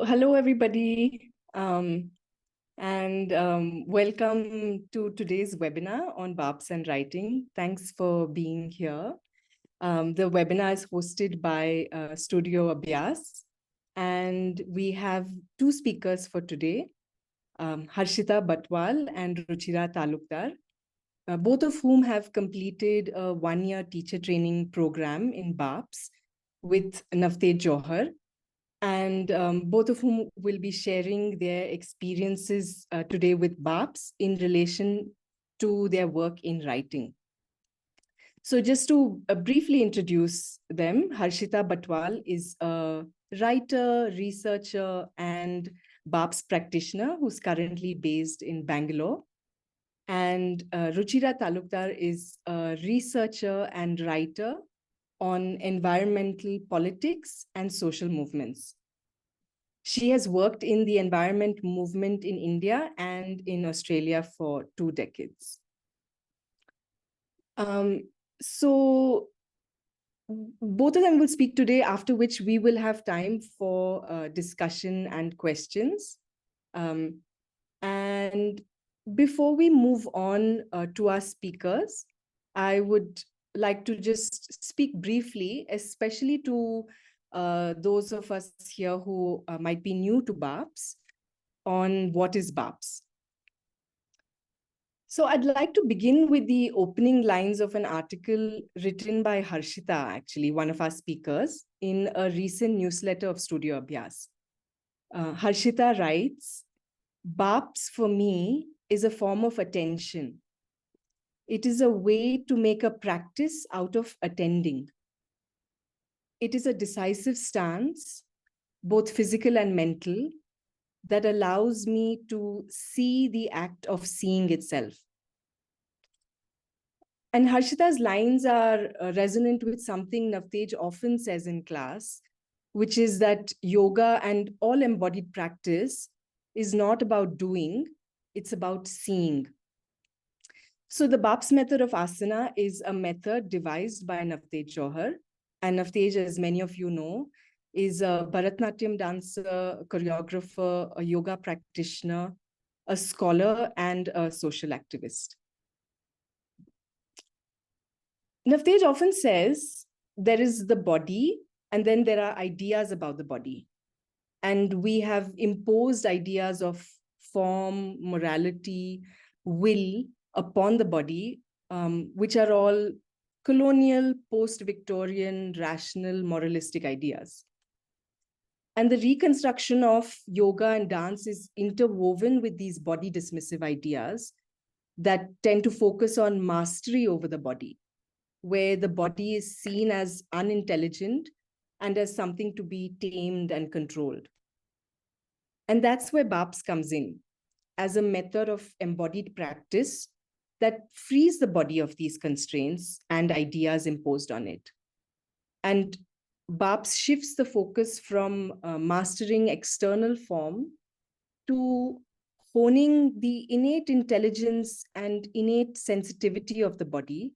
Hello, everybody, and welcome to today's webinar on BARPS and Writing. Thanks for being here. The webinar is hosted by Studio Abhyas, and we have two speakers for today, Harshita Bathwal and Ruchira Talkdar, both of whom have completed a one-year teacher training program in BARPS with Navtej Johar. And both of whom will be sharing their experiences today with BARPS in relation to their work in writing. So just to briefly introduce them, Harshita Bathwal is a writer, researcher, and BARPS practitioner who's currently based in Bangalore. And Ruchira Talukdar is a researcher and writer on environmental politics and social movements. She has worked in the environment movement in India and in Australia for 2 decades. So both of them will speak today, after which we will have time for discussion and questions. And before we move on to our speakers, I would like to just speak briefly, especially to those of us here who might be new to BARPS, on what is BARPS. So I'd like to begin with the opening lines of an article written by Harshita, actually, one of our speakers, in a recent newsletter of Studio Abhyas. Harshita writes, "BARPS for me is a form of attention. It is a way to make a practice out of attending. It is a decisive stance, both physical and mental, that allows me to see the act of seeing itself." And Harshita's lines are resonant with something Navtej often says in class, which is that yoga and all embodied practice is not about doing, it's about seeing. So the BARPS method of asana is a method devised by Navtej Johar. And Navtej, as many of you know, is a Bharatanatyam dancer, choreographer, a yoga practitioner, a scholar, and a social activist. Navtej often says there is the body, and then there are ideas about the body. And we have imposed ideas of form, morality, will upon the body, which are all colonial, post-Victorian, rational, moralistic ideas. And the reconstruction of yoga and dance is interwoven with these body dismissive ideas that tend to focus on mastery over the body, where the body is seen as unintelligent and as something to be tamed and controlled. And that's where BARPS comes in, as a method of embodied practice that frees the body of these constraints and ideas imposed on it. And BARPS shifts the focus from mastering external form to honing the innate intelligence and innate sensitivity of the body,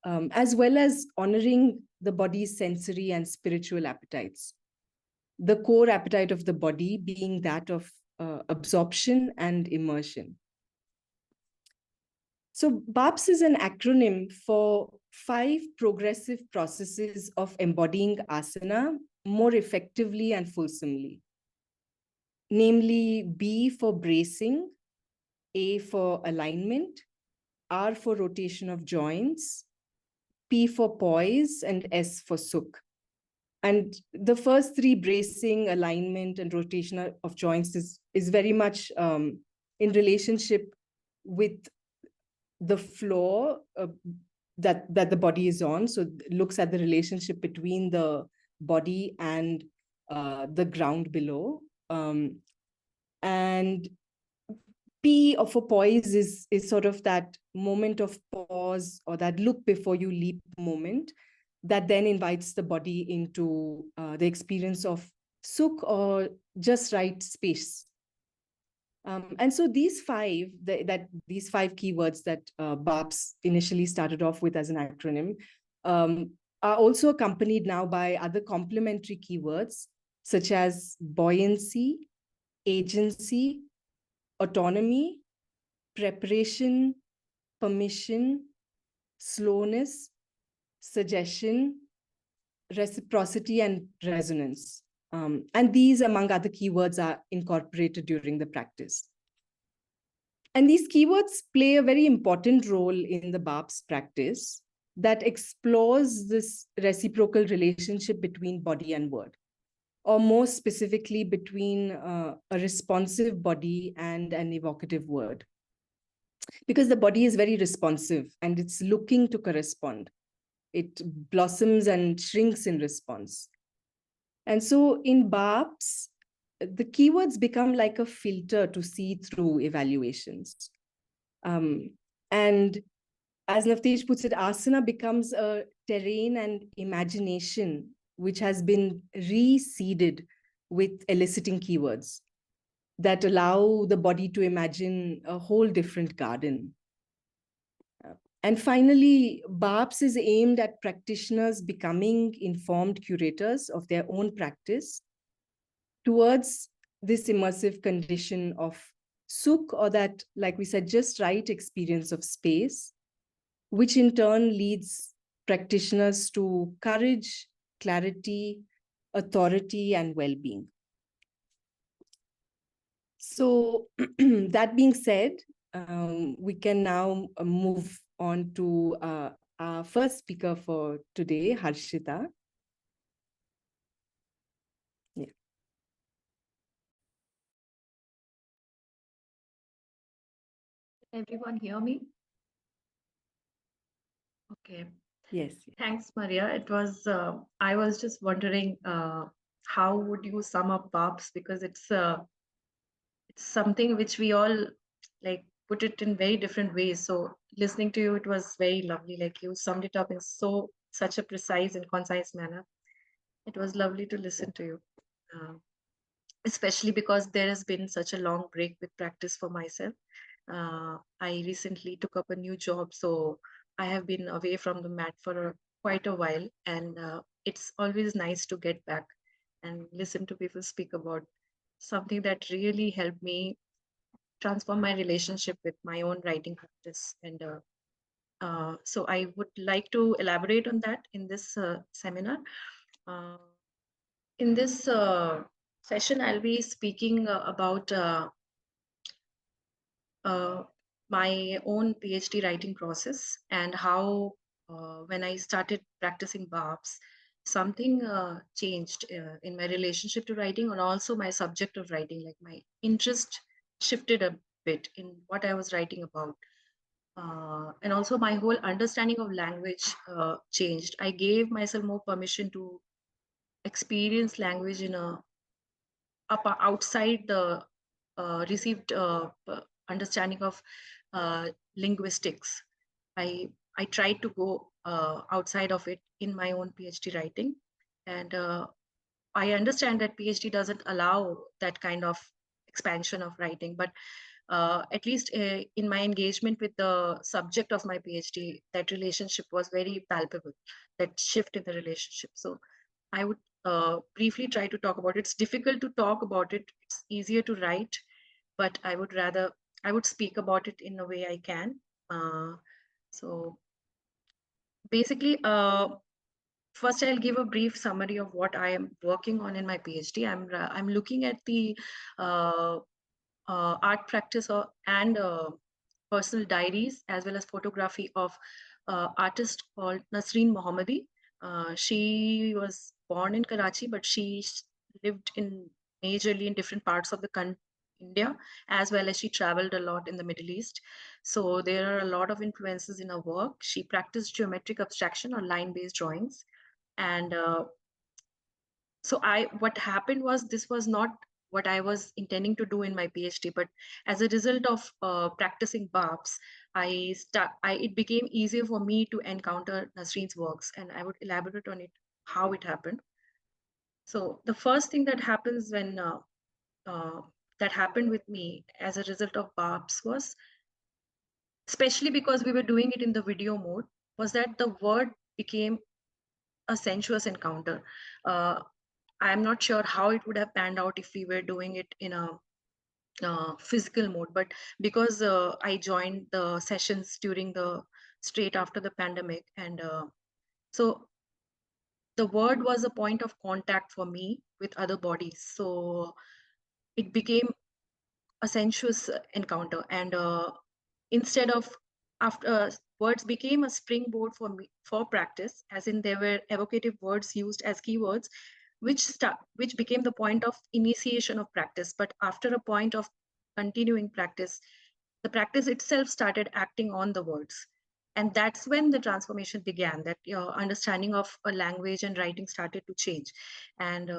as well as honoring the body's sensory and spiritual appetites. The core appetite of the body being that of absorption and immersion. So BARPS is an acronym for 5 progressive processes of embodying asana more effectively and fulsomely. Namely, B for bracing, A for alignment, R for rotation of joints, P for poise, and S for sukh. And the first 3, bracing, alignment, and rotation of joints, is very much in relationship with the floor that the body is on. So it looks at the relationship between the body and the ground below. And P for poise is sort of that moment of pause, or that look before you leap moment, that then invites the body into the experience of sukh, or just right space. And so these 5, these 5 keywords that BARPS initially started off with as an acronym are also accompanied now by other complementary keywords such as buoyancy, agency, autonomy, preparation, permission, slowness, suggestion, reciprocity, and resonance. And these, among other keywords, are incorporated during the practice. And these keywords play a very important role in the BARPS practice that explores this reciprocal relationship between body and word, or more specifically between a responsive body and an evocative word. Because the body is very responsive and it's looking to correspond. It blossoms and shrinks in response. And so in BARPS, the keywords become like a filter to see through evaluations. And as Navtej puts it, asana becomes a terrain and imagination which has been reseeded with eliciting keywords that allow the body to imagine a whole different garden. And finally, BARPS is aimed at practitioners becoming informed curators of their own practice towards this immersive condition of sukh, or that, like we said, just right experience of space, which in turn leads practitioners to courage, clarity, authority, and well-being. So that being said, we can now move on to our first speaker for today, Harshita. Yeah. Everyone hear me? Okay. Yes. Thanks, Maria. It was, I was just wondering, how would you sum up BARPS? Because it's something which we all like put it in very different ways. So listening to you, it was very lovely. Like you summed it up in such a precise and concise manner. It was lovely to listen to you. Especially because there has been such a long break with practice for myself. I recently took up a new job, so I have been away from the mat for quite a while, and it's always nice to get back and listen to people speak about something that really helped me transform my relationship with my own writing practice. And so I would like to elaborate on that in this seminar. Uh, in this session, I'll be speaking about my own PhD writing process and how when I started practicing BARPS, something changed in my relationship to writing and also my subject of writing. Like my interest shifted a bit in what I was writing about. And also my whole understanding of language changed. I gave myself more permission to experience language in a outside the received understanding of linguistics. I tried to go outside of it in my own PhD writing, and I understand that PhD doesn't allow that kind of expansion of writing, but at least in my engagement with the subject of my PhD, that relationship was very palpable, that shift in the relationship. So I would briefly try to talk about it. It's difficult to talk about it. It's easier to write, but I would speak about it in a way I can. So basically, first I'll give a brief summary of what I am working on in my PhD. I'm looking at the art practice and personal diaries as well as photography of artist called Nasreen Mohammadi. She was born in Karachi, but she lived in majorly in different parts of the India, as well as she traveled a lot in the Middle East. So there are a lot of influences in her work. She practiced geometric abstraction or line-based drawings. And so what happened was, this was not what I was intending to do in my PhD, but as a result of practicing BARPS, it became easier for me to encounter Nasreen's works, and I would elaborate on it, how it happened. So the first thing that happens when that happened with me as a result of BARPS was, especially because we were doing it in the video mode, was that the word became a sensuous encounter. I'm not sure how it would have panned out if we were doing it in a physical mode, but because I joined the sessions during the straight after the pandemic, and so the word was a point of contact for me with other bodies. So it became a sensuous encounter, and instead of after words became a springboard for me for practice, as in there were evocative words used as keywords, which became the point of initiation of practice. But after a point of continuing practice, the practice itself started acting on the words, and that's when the transformation began, that your understanding of a language and writing started to change. And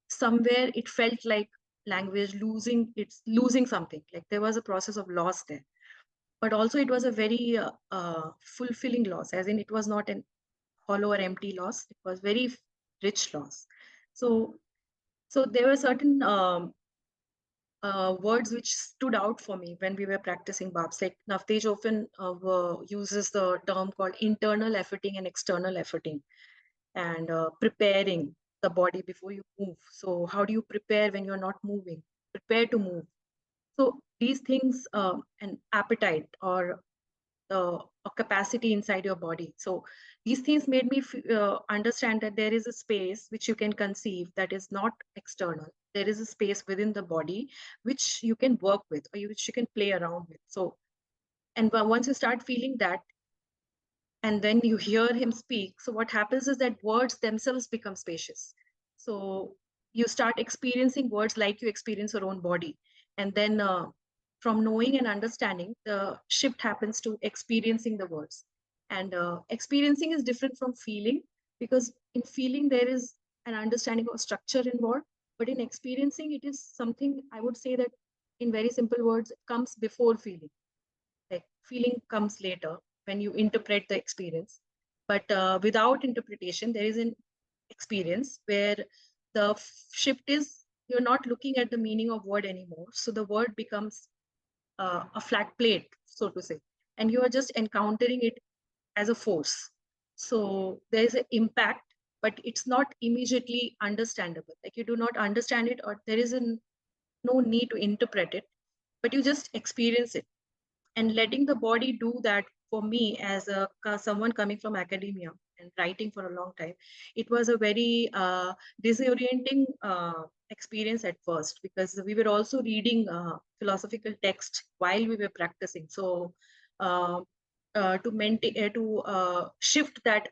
somewhere it felt like language losing something, like there was a process of loss there. But also it was a very fulfilling loss, as in it was not an hollow or empty loss, it was very rich loss. So there were certain words which stood out for me when we were practicing BARPS. Like Navtej often uses the term called internal efforting and external efforting, and preparing the body before you move. So how do you prepare when you're not moving? Prepare to move. So these things, and appetite, or a capacity inside your body. So these things made me understand that there is a space which you can conceive that is not external. There is a space within the body which you can work with, or which you can play around with. So, and once you start feeling that, and then you hear him speak, so what happens is that words themselves become spacious. So you start experiencing words like you experience your own body, and then from knowing and understanding, the shift happens to experiencing the words. And experiencing is different from feeling, because in feeling there is an understanding of structure involved, but in experiencing it is something, I would say that in very simple words, it comes before feeling. Like feeling comes later when you interpret the experience, but without interpretation there is an experience where the shift is you're not looking at the meaning of word anymore, so the word becomes a flat plate, so to say, and you are just encountering it as a force. So there is an impact, but it's not immediately understandable. Like you do not understand it, or there is no need to interpret it, but you just experience it. And letting the body do that, for me as a someone coming from academia and writing for a long time, it was a very disorienting experience at first, because we were also reading philosophical text while we were practicing. So uh, to maintain shift that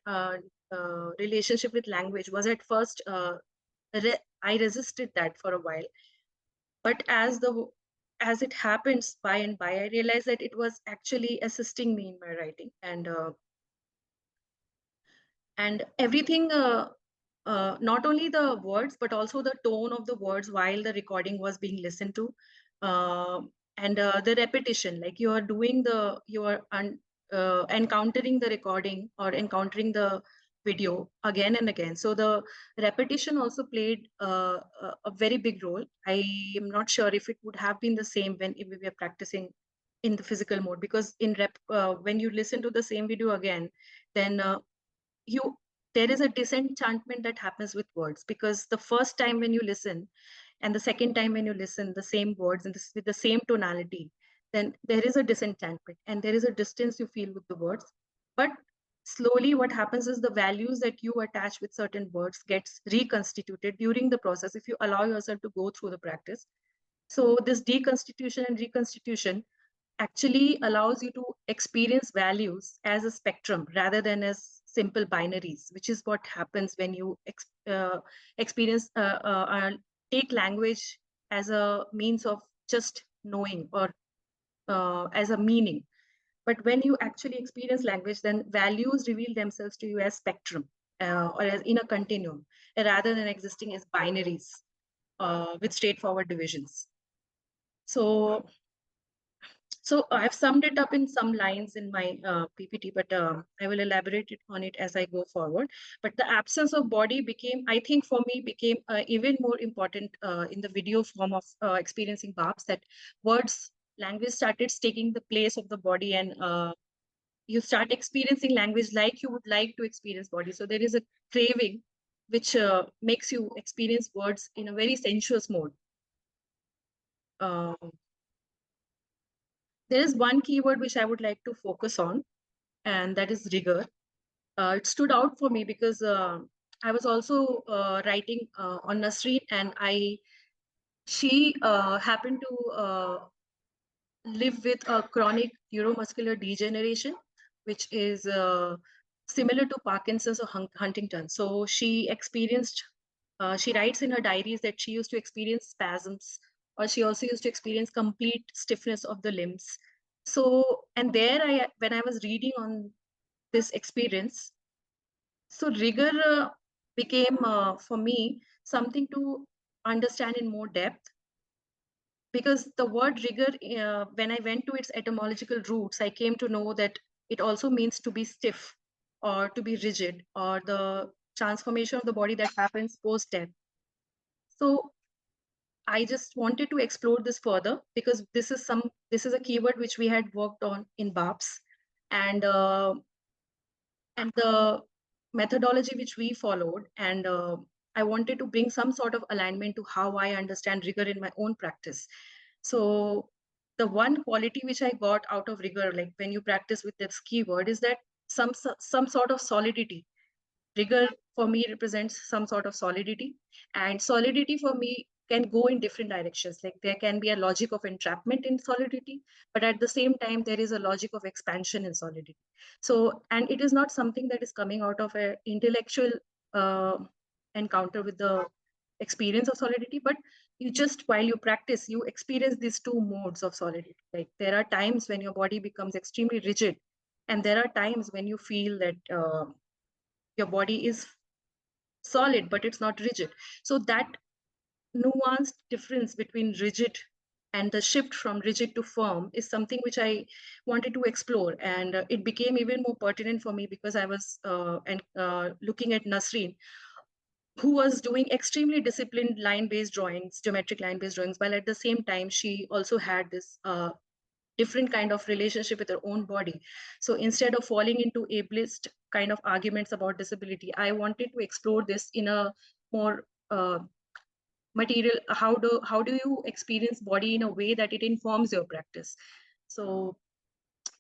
relationship with language was at first I resisted that for a while. But as it happens by and by, I realized that it was actually assisting me in my writing, and everything, not only the words but also the tone of the words while the recording was being listened to, uh, and the repetition, like you are encountering the recording or encountering the video again and again. So the repetition also played a very big role. I am not sure if it would have been the same if we were practicing in the physical mode, because when you listen to the same video again, then you there is a disenchantment that happens with words, because the first time when you listen and the second time when you listen the same words and with the same tonality, then there is a disenchantment and there is a distance you feel with the words. But slowly what happens is the values that you attach with certain words gets reconstituted during the process, if you allow yourself to go through the practice. So this deconstitution and reconstitution actually allows you to experience values as a spectrum rather than as simple binaries, which is what happens when you experience take language as a means of just knowing, or as a meaning. But when you actually experience language, then values reveal themselves to you as spectrum, or as in a continuum, rather than existing as binaries with straightforward divisions. So I've summed it up in some lines in my PPT, but I will elaborate on it as I go forward. But the absence of body became, I think for me, became even more important in the video form of experiencing BARPS, that language started taking the place of the body, and you start experiencing language like you would like to experience body. So there is a craving which makes you experience words in a very sensuous mode. There is one keyword which I would like to focus on, and that is rigor. It stood out for me because I was also writing on Nasreen, and she happened to live with a chronic neuromuscular degeneration, which is similar to Parkinson's or Huntington. So she experienced, she writes in her diaries that she used to experience spasms, or she also used to experience complete stiffness of the limbs. So, and there when I was reading on this experience, so rigor became for me something to understand in more depth, because the word rigor, when I went to its etymological roots, I came to know that it also means to be stiff or to be rigid, or the transformation of the body that happens post death. So I just wanted to explore this further, because this is a keyword which we had worked on in BARPS, and the methodology which we followed, and I wanted to bring some sort of alignment to how I understand rigor in my own practice. So the one quality which I got out of rigor, like when you practice with this keyword, is that some sort of solidity. Rigor for me represents some sort of solidity, and solidity for me can go in different directions. Like there can be a logic of entrapment in solidity, but at the same time there is a logic of expansion in solidity. So, and it is not something that is coming out of an intellectual uh, encounter with the experience of solidity, but you just, while you practice, you experience these two modes of solidity. Like there are times when your body becomes extremely rigid, and there are times when you feel that your body is solid but it's not rigid. So that nuanced difference between rigid and the shift from rigid to firm is something which I wanted to explore, and it became even more pertinent for me because I was looking at Nasreen, who was doing extremely disciplined line-based drawings, geometric line-based drawings, while at the same time she also had this different kind of relationship with her own body. So instead of falling into ableist kind of arguments about disability, I wanted to explore this in a more material. How do you experience body in a way that it informs your practice? So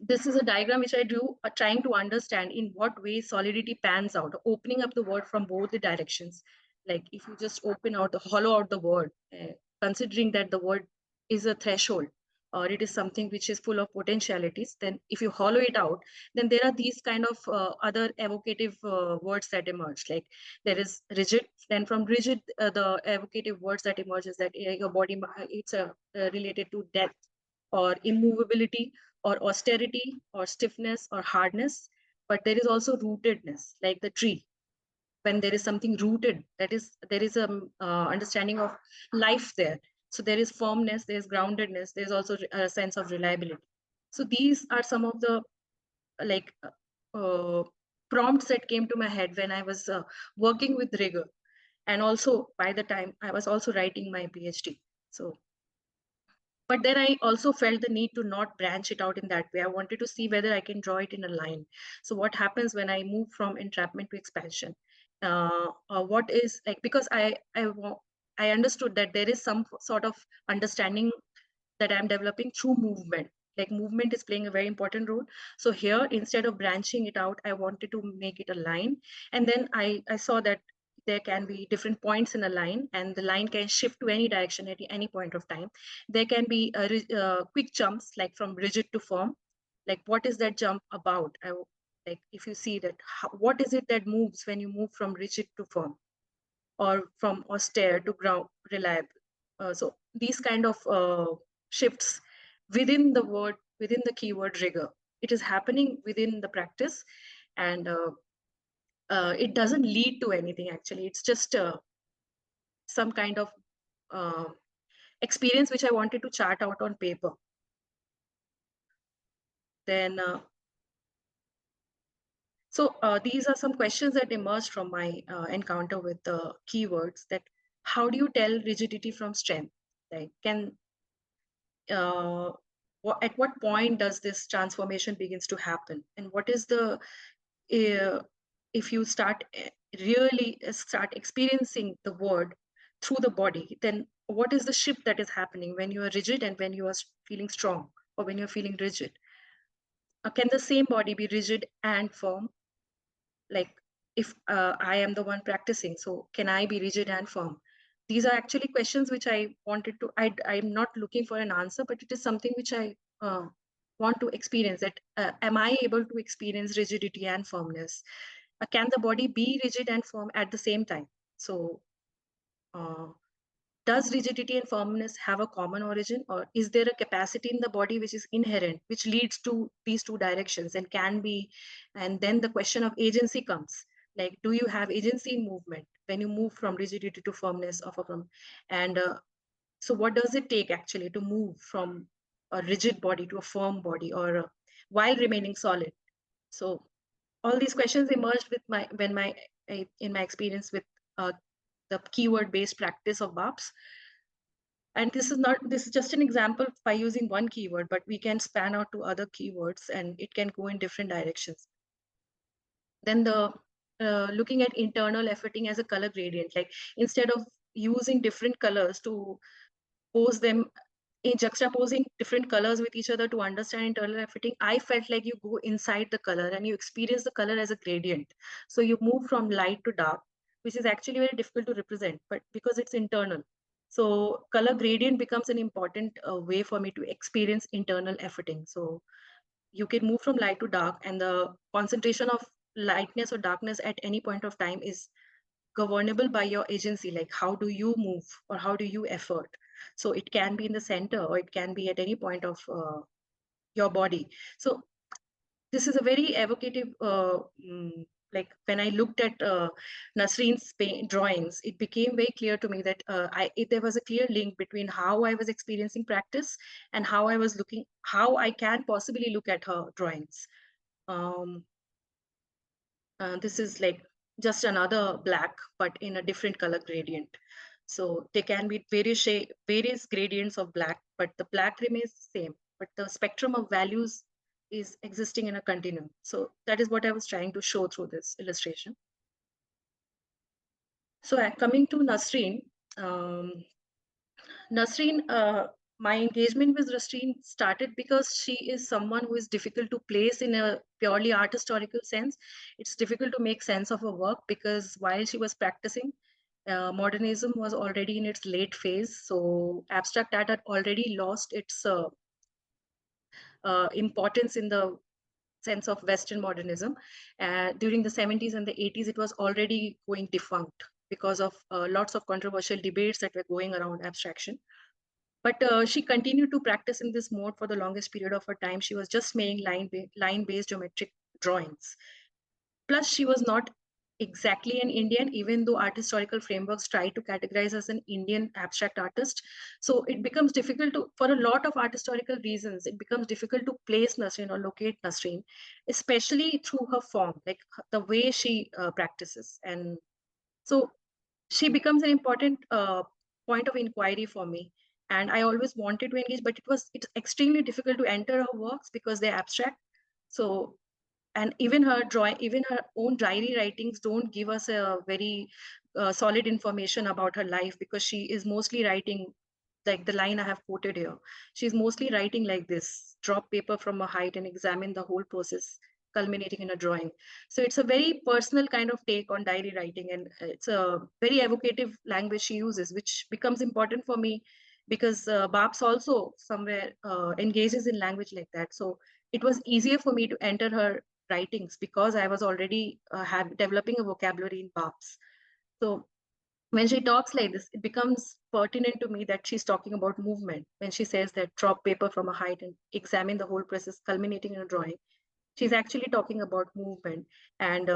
this is a diagram which I drew, trying to understand in what way solidity pans out, opening up the word from both the directions. Like if you just hollow out the word, considering that the word is a threshold, or it is something which is full of potentialities, then if you hollow it out, then there are these kind of other evocative words that emerge. Like there is rigid, then from rigid, the evocative words that emerge is that your body, it's related to death or immovability or austerity or stiffness or hardness. But there is also rootedness, like the tree. When there is something rooted, that is, there is a understanding of life there. So there is firmness, there is groundedness, there is also a sense of reliability. So these are some of the like prompts that came to my head when I was working with rigor, and also by the time I was also writing my PhD. So but then I also felt the need to not branch it out in that way. I wanted to see whether I can draw it in a line. So what happens when I move from entrapment to expansion? What is like, because I understood that there is some sort of understanding that I'm developing through movement. Like movement is playing a very important role. So here, instead of branching it out, I wanted to make it a line. And then I saw that there can be different points in a line, and the line can shift to any direction at any point of time. There can be quick jumps, like from rigid to firm. Like what is that jump about? Like if you see that, what is it that moves when you move from rigid to firm, or from austere to ground reliable? So these kind of shifts within the keyword rigor, it is happening within the practice, and it doesn't lead to anything actually. It's just some kind of uh, experience which I wanted to chart out on paper. Then so these are some questions that emerged from my encounter with the keywords. That how do you tell rigidity from strength? Like uh, at what point does this transformation begins to happen, and what is the if you start really start experiencing the word through the body, then what is the shift that is happening when you are rigid and when you are feeling strong, or when you're feeling rigid? Can the same body be rigid and firm? Like, if I am the one practicing, so can I be rigid and firm? These are actually questions which I wanted to, I'm not looking for an answer, but it is something which I want to experience, that am I able to experience rigidity and firmness? Can the body be rigid and firm at the same time? So uh, does rigidity and firmness have a common origin, or is there a capacity in the body which is inherent, which leads to these two directions and can be? And then the question of agency comes, like, do you have agency in movement when you move from rigidity to firmness, or from, and so what does it take actually to move from a rigid body to a firm body, or while remaining solid? So all these questions emerged with my, when my, in my experience with uh, the keyword based practice of BARPS. And this is just an example by using one keyword, but we can span out to other keywords and it can go in different directions. Then the looking at internal efforting as a color gradient, like instead of using different colors to pose them, in juxtaposing different colors with each other to understand internal efforting, I felt like you go inside the color and you experience the color as a gradient. So you move from light to dark, which is actually very difficult to represent, but because it's internal. So color gradient becomes an important way for me to experience internal efforting. So you can move from light to dark, and the concentration of lightness or darkness at any point of time is governable by your agency, like how do you move or how do you effort. So it can be in the center or it can be at any point of your body. So this is a very evocative like when I looked at Nasreen's drawings, it became very clear to me that there was a clear link between how I was experiencing practice and how I was looking, how I can possibly look at her drawings. um, this is like just another black, but in a different color gradient. So there can be various gradients of black, but the black remains the same, but the spectrum of values is existing in a continuum. So that is what I was trying to show through this illustration. So coming to Nasreen, um, my engagement with Nasreen started because she is someone who is difficult to place in a purely art historical sense. It's difficult to make sense of her work because while she was practicing, modernism was already in its late phase. So abstract art had already lost its importance in the sense of Western modernism. During the 70s and the 80s, it was already going defunct because of lots of controversial debates that were going around abstraction. But she continued to practice in this mode for the longest period of her time. She was just making line-based geometric drawings. Plus, she was not exactly an Indian, even though art historical frameworks try to categorize as an Indian abstract artist. So it becomes difficult to, for a lot of art historical reasons, it becomes difficult to place Nasreen or locate Nasreen, especially through her form, like the way she practices. And so she becomes an important point of inquiry for me. And I always wanted to engage, but it's extremely difficult to enter her works because they're abstract. So, and even her drawing, even her own diary writings don't give us a very solid information about her life, because she is mostly writing like the line I have quoted here. She's mostly writing like this: drop paper from a height and examine the whole process, culminating in a drawing. So it's a very personal kind of take on diary writing, and it's a very evocative language she uses, which becomes important for me because BARPS also somewhere engages in language like that. So it was easier for me to enter her writings because I was already developing a vocabulary in BARPS. So when she talks like this, it becomes pertinent to me that she's talking about movement. When she says that drop paper from a height and examine the whole process culminating in a drawing, she's actually talking about movement. And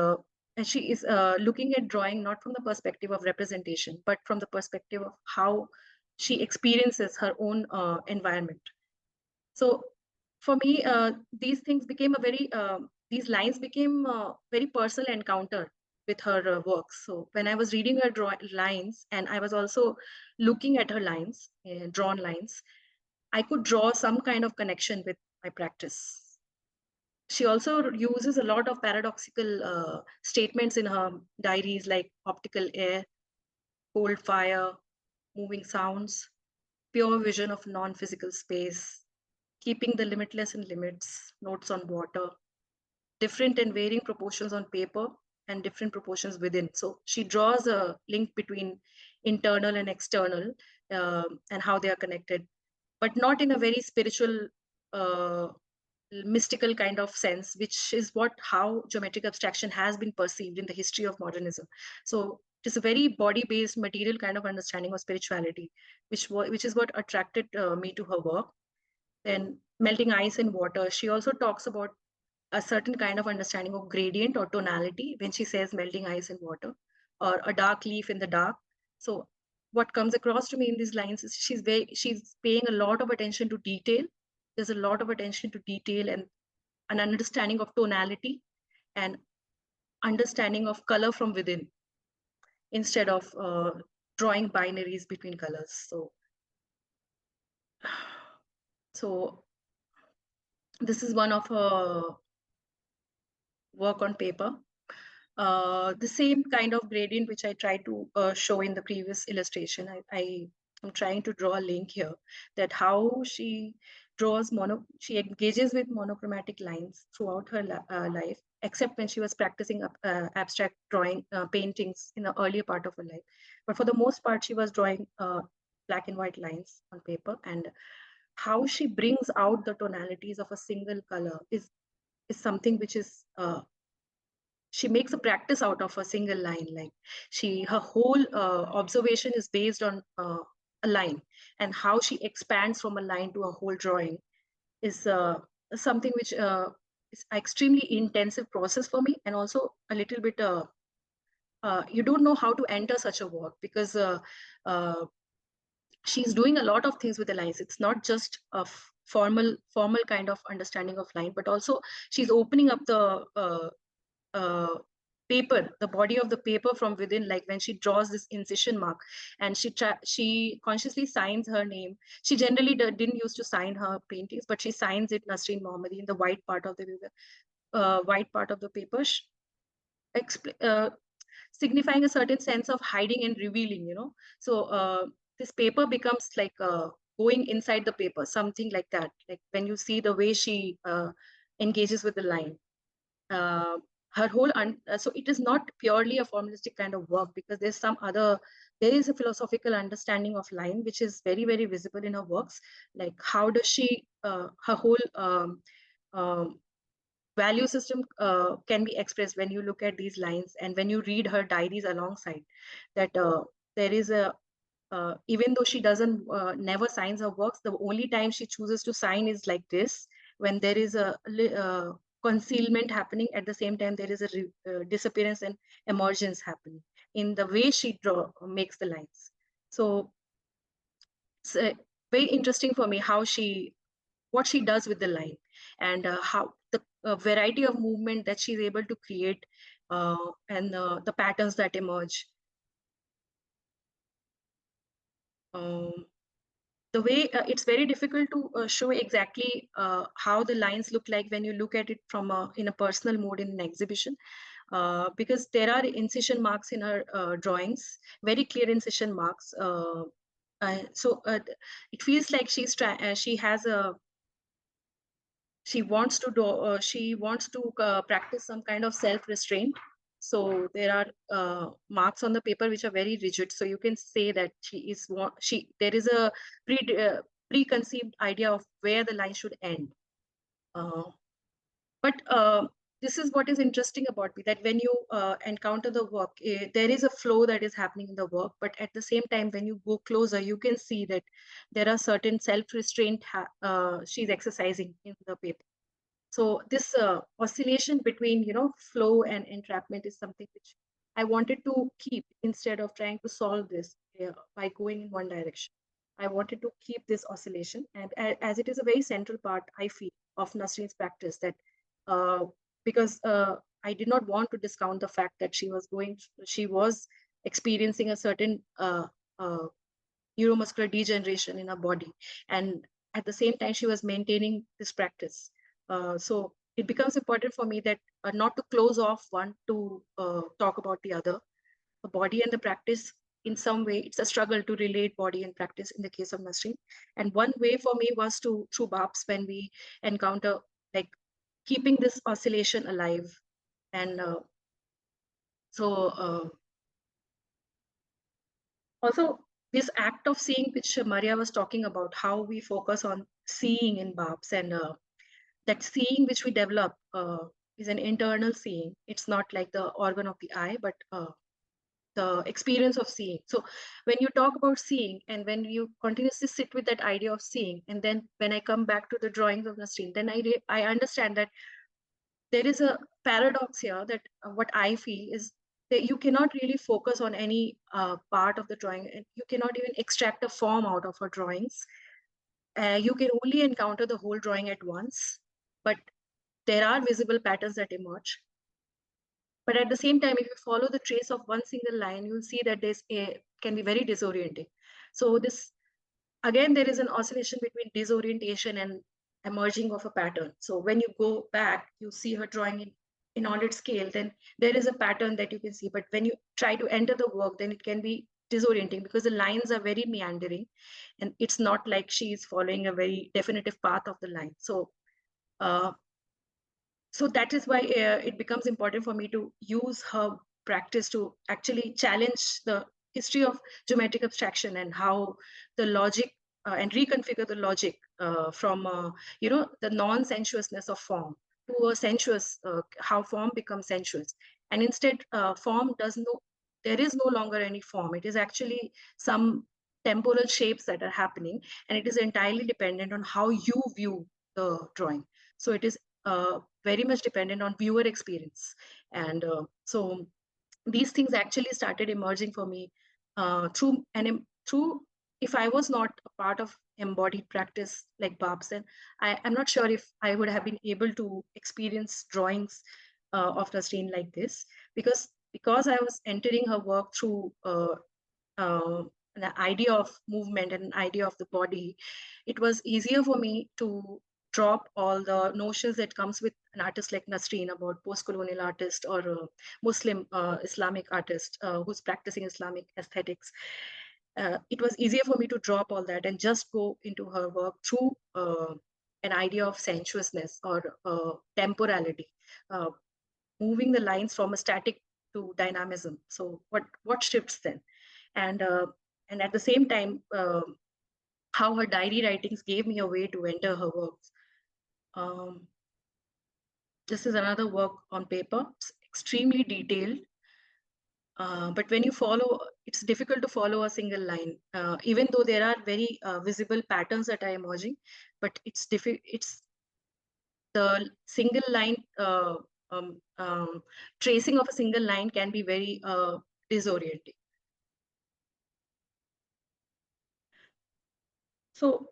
she is looking at drawing not from the perspective of representation, but from the perspective of how she experiences her own environment. So for me, these things became a very, these lines became a very personal encounter with her works. So when I was reading her lines, and I was also looking at her lines, drawn lines, I could draw some kind of connection with my practice. She also uses a lot of paradoxical statements in her diaries, like optical air, cold fire, moving sounds, pure vision of non-physical space, keeping the limitless in limits, notes on water, different and varying proportions on paper and different proportions within. So she draws a link between internal and external, and how they are connected, but not in a very spiritual, uh, mystical kind of sense, which is what how geometric abstraction has been perceived in the history of modernism. So it is a very body-based, material kind of understanding of spirituality, which is what attracted me to her work. Then melting ice in water. She also talks about a certain kind of understanding of gradient or tonality when she says melting ice in water, or a dark leaf in the dark. So what comes across to me in these lines is she's paying a lot of attention to detail. There's a lot of attention to detail and an understanding of tonality and understanding of color from within, instead of drawing binaries between colors. So this is one of her work on paper. The same kind of gradient which I tried to show in the previous illustration. I am trying to draw a link here, that how she she engages with monochromatic lines throughout her life, except when she was practicing abstract drawing, paintings in the earlier part of her life. But for the most part, she was drawing black and white lines on paper, and how she brings out the tonalities of a single color is something which is she makes a practice out of a single line. Like her whole observation is based on a line, and how she expands from a line to a whole drawing is something which is extremely intensive process for me, and also a little bit you don't know how to enter such a work, because uh, she's doing a lot of things with the lines. It's not just a formal kind of understanding of line, but also she's opening up the uh, paper, the body of the paper from within, like when she draws this incision mark, and she consciously signs her name. She generally didn't used to sign her paintings, but she signs it Nasreen Mohammadi in the white part of the paper, signifying a certain sense of hiding and revealing, so this paper becomes like going inside the paper, something like that, like when you see the way she engages with the line. uh, Her whole so it is not purely a formalistic kind of work, because there is a philosophical understanding of line which is very, very visible in her works. Like how does she her whole value system can be expressed when you look at these lines, and when you read her diaries alongside that. There is a Even though she doesn't never signs her works, the only time she chooses to sign is like this, when there is a concealment happening. At the same time, there is a disappearance and emergence happening in the way she makes the lines. So it's very interesting for me how what she does with the line, and how the variety of movement that she's able to create, and the patterns that emerge. Um, the way it's very difficult to show exactly how the lines look like when you look at it from in a personal mode in an exhibition, because there are incision marks in her drawings, very clear incision marks. So it feels like she has a she wants to practice some kind of self restraint. So there are marks on the paper which are very rigid, so you can say that there is a preconceived idea of where the line should end. uh, but this is what is interesting about me, that when you encounter the work, there is a flow that is happening in the work, but at the same time, when you go closer, you can see that there are certain self-restraint she's exercising in the paper. So this oscillation between, flow and entrapment is something which I wanted to keep, instead of trying to solve this by going in one direction. I wanted to keep this oscillation, and as it is a very central part, I feel, of Nasreen's practice, that uh, because I did not want to discount the fact that she was experiencing a certain neuromuscular degeneration in her body, and at the same time she was maintaining this practice. So it becomes important for me that not to close off one to talk about the other. The body and the practice, in some way, it's a struggle to relate body and practice in the case of Nasreen. And one way for me was through BARPS, when we encounter like keeping this oscillation alive. And also this act of seeing, which Maria was talking about, how we focus on seeing in BARPS, and that seeing which we develop is an internal seeing. It's not like the organ of the eye, but the experience of seeing. So when you talk about seeing, and when you continuously sit with that idea of seeing, and then when I come back to the drawings of Nasreen, then I understand that there is a paradox here, that what I feel is that you cannot really focus on any part of the drawing, and you cannot even extract a form out of her drawings. You can only encounter the whole drawing at once, but there are visible patterns that emerge. But at the same time, if you follow the trace of one single line, you'll see that this can be very disorienting. So this, again, there is an oscillation between disorientation and emerging of a pattern. So when you go back, you see her drawing in all its scale, then there is a pattern that you can see. But when you try to enter the work, then it can be disorienting because the lines are very meandering, and it's not like she is following a very definitive path of the line. So so that is why it becomes important for me to use her practice to actually challenge the history of geometric abstraction, and how the logic and reconfigure the logic from the non-sensuousness of form to a sensuous, how form becomes sensuous. And instead form there is no longer any form. It is actually some temporal shapes that are happening, and it is entirely dependent on how you view the drawing. So it is very much dependent on viewer experience. And so these things actually started emerging for me through if I was not a part of embodied practice like BARPS, then I'm not sure if I would have been able to experience drawings of Nasreen like this, because I was entering her work through an idea of movement and an idea of the body. It was easier for me to drop all the notions that comes with an artist like Nasreen about post-colonial artist or a Muslim Islamic artist who's practicing Islamic aesthetics. It was easier for me to drop all that and just go into her work through an idea of sensuousness or temporality, moving the lines from a static to dynamism. So what shifts then? And at the same time, how her diary writings gave me a way to enter her works. This is another work on paper. It's extremely detailed, but when you follow, it's difficult to follow a single line, even though there are very visible patterns that are emerging, but it's the single line, tracing of a single line can be very disorienting. So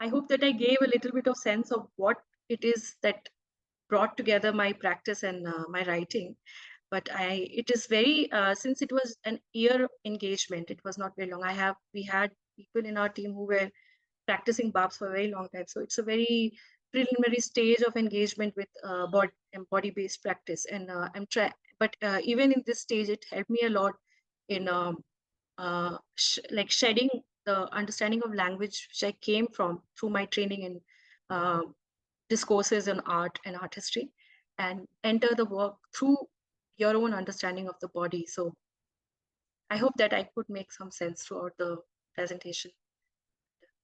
I hope that I gave a little bit of sense of what it is that brought together my practice and my writing. But it is very, since it was an year engagement, it was not very long. We had people in our team who were practicing BARPS for a very long time. So it's a very preliminary stage of engagement with body-based practice. And but even in this stage, it helped me a lot in like shedding the understanding of language which I came from through my training in discourses in art and art history, and enter the work through your own understanding of the body. So I hope that I could make some sense throughout the presentation.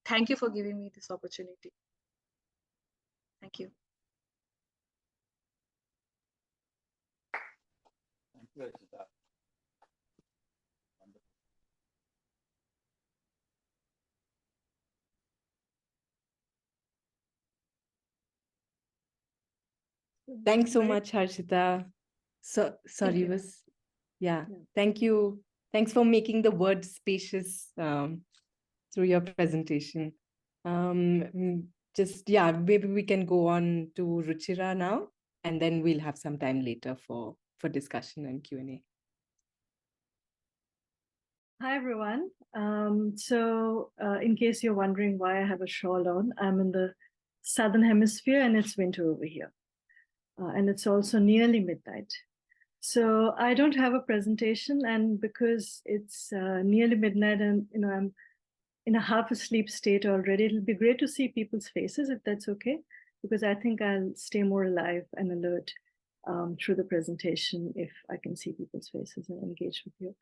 Thank you for giving me this opportunity. Thank you. Thank you, Harshita. Thanks so much, Harshita. So sorry, yeah. Thank you. Thanks for making the word spacious through your presentation. Maybe we can go on to Ruchira now, and then we'll have some time later for discussion and Q&A. Hi, everyone. In case you're wondering why I have a shawl on, I'm in the southern hemisphere, and it's winter over here. And it's also nearly midnight. So I don't have a presentation, and because it's nearly midnight and I'm in a half asleep state already, it'll be great to see people's faces if that's okay, because I think I'll stay more alive and alert through the presentation if I can see people's faces and engage with you.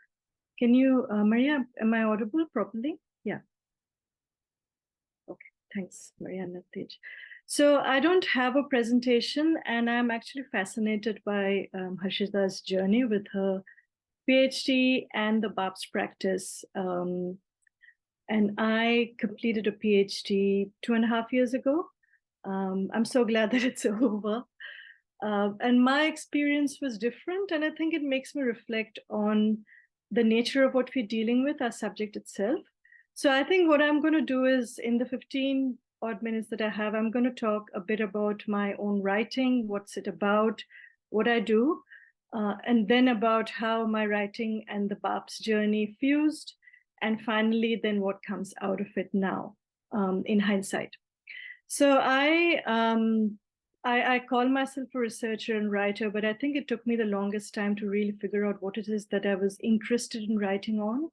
Can you, Maria, am I audible properly? Yeah. Okay, thanks, Maria and Natij. So I don't have a presentation, and I'm actually fascinated by Harshita's journey with her PhD and the BARPS practice. And I completed a PhD 2.5 years ago. I'm so glad that it's over. And my experience was different, and I think it makes me reflect on the nature of what we're dealing with, our subject itself. So I think what I'm going to do is, in the 15 odd minutes that I have, I'm going to talk a bit about my own writing, what's it about, what I do, and then about how my writing and the BARPS journey fused, and finally, then what comes out of it now, in hindsight. So I call myself a researcher and writer, but I think it took me the longest time to really figure out what it is that I was interested in writing on.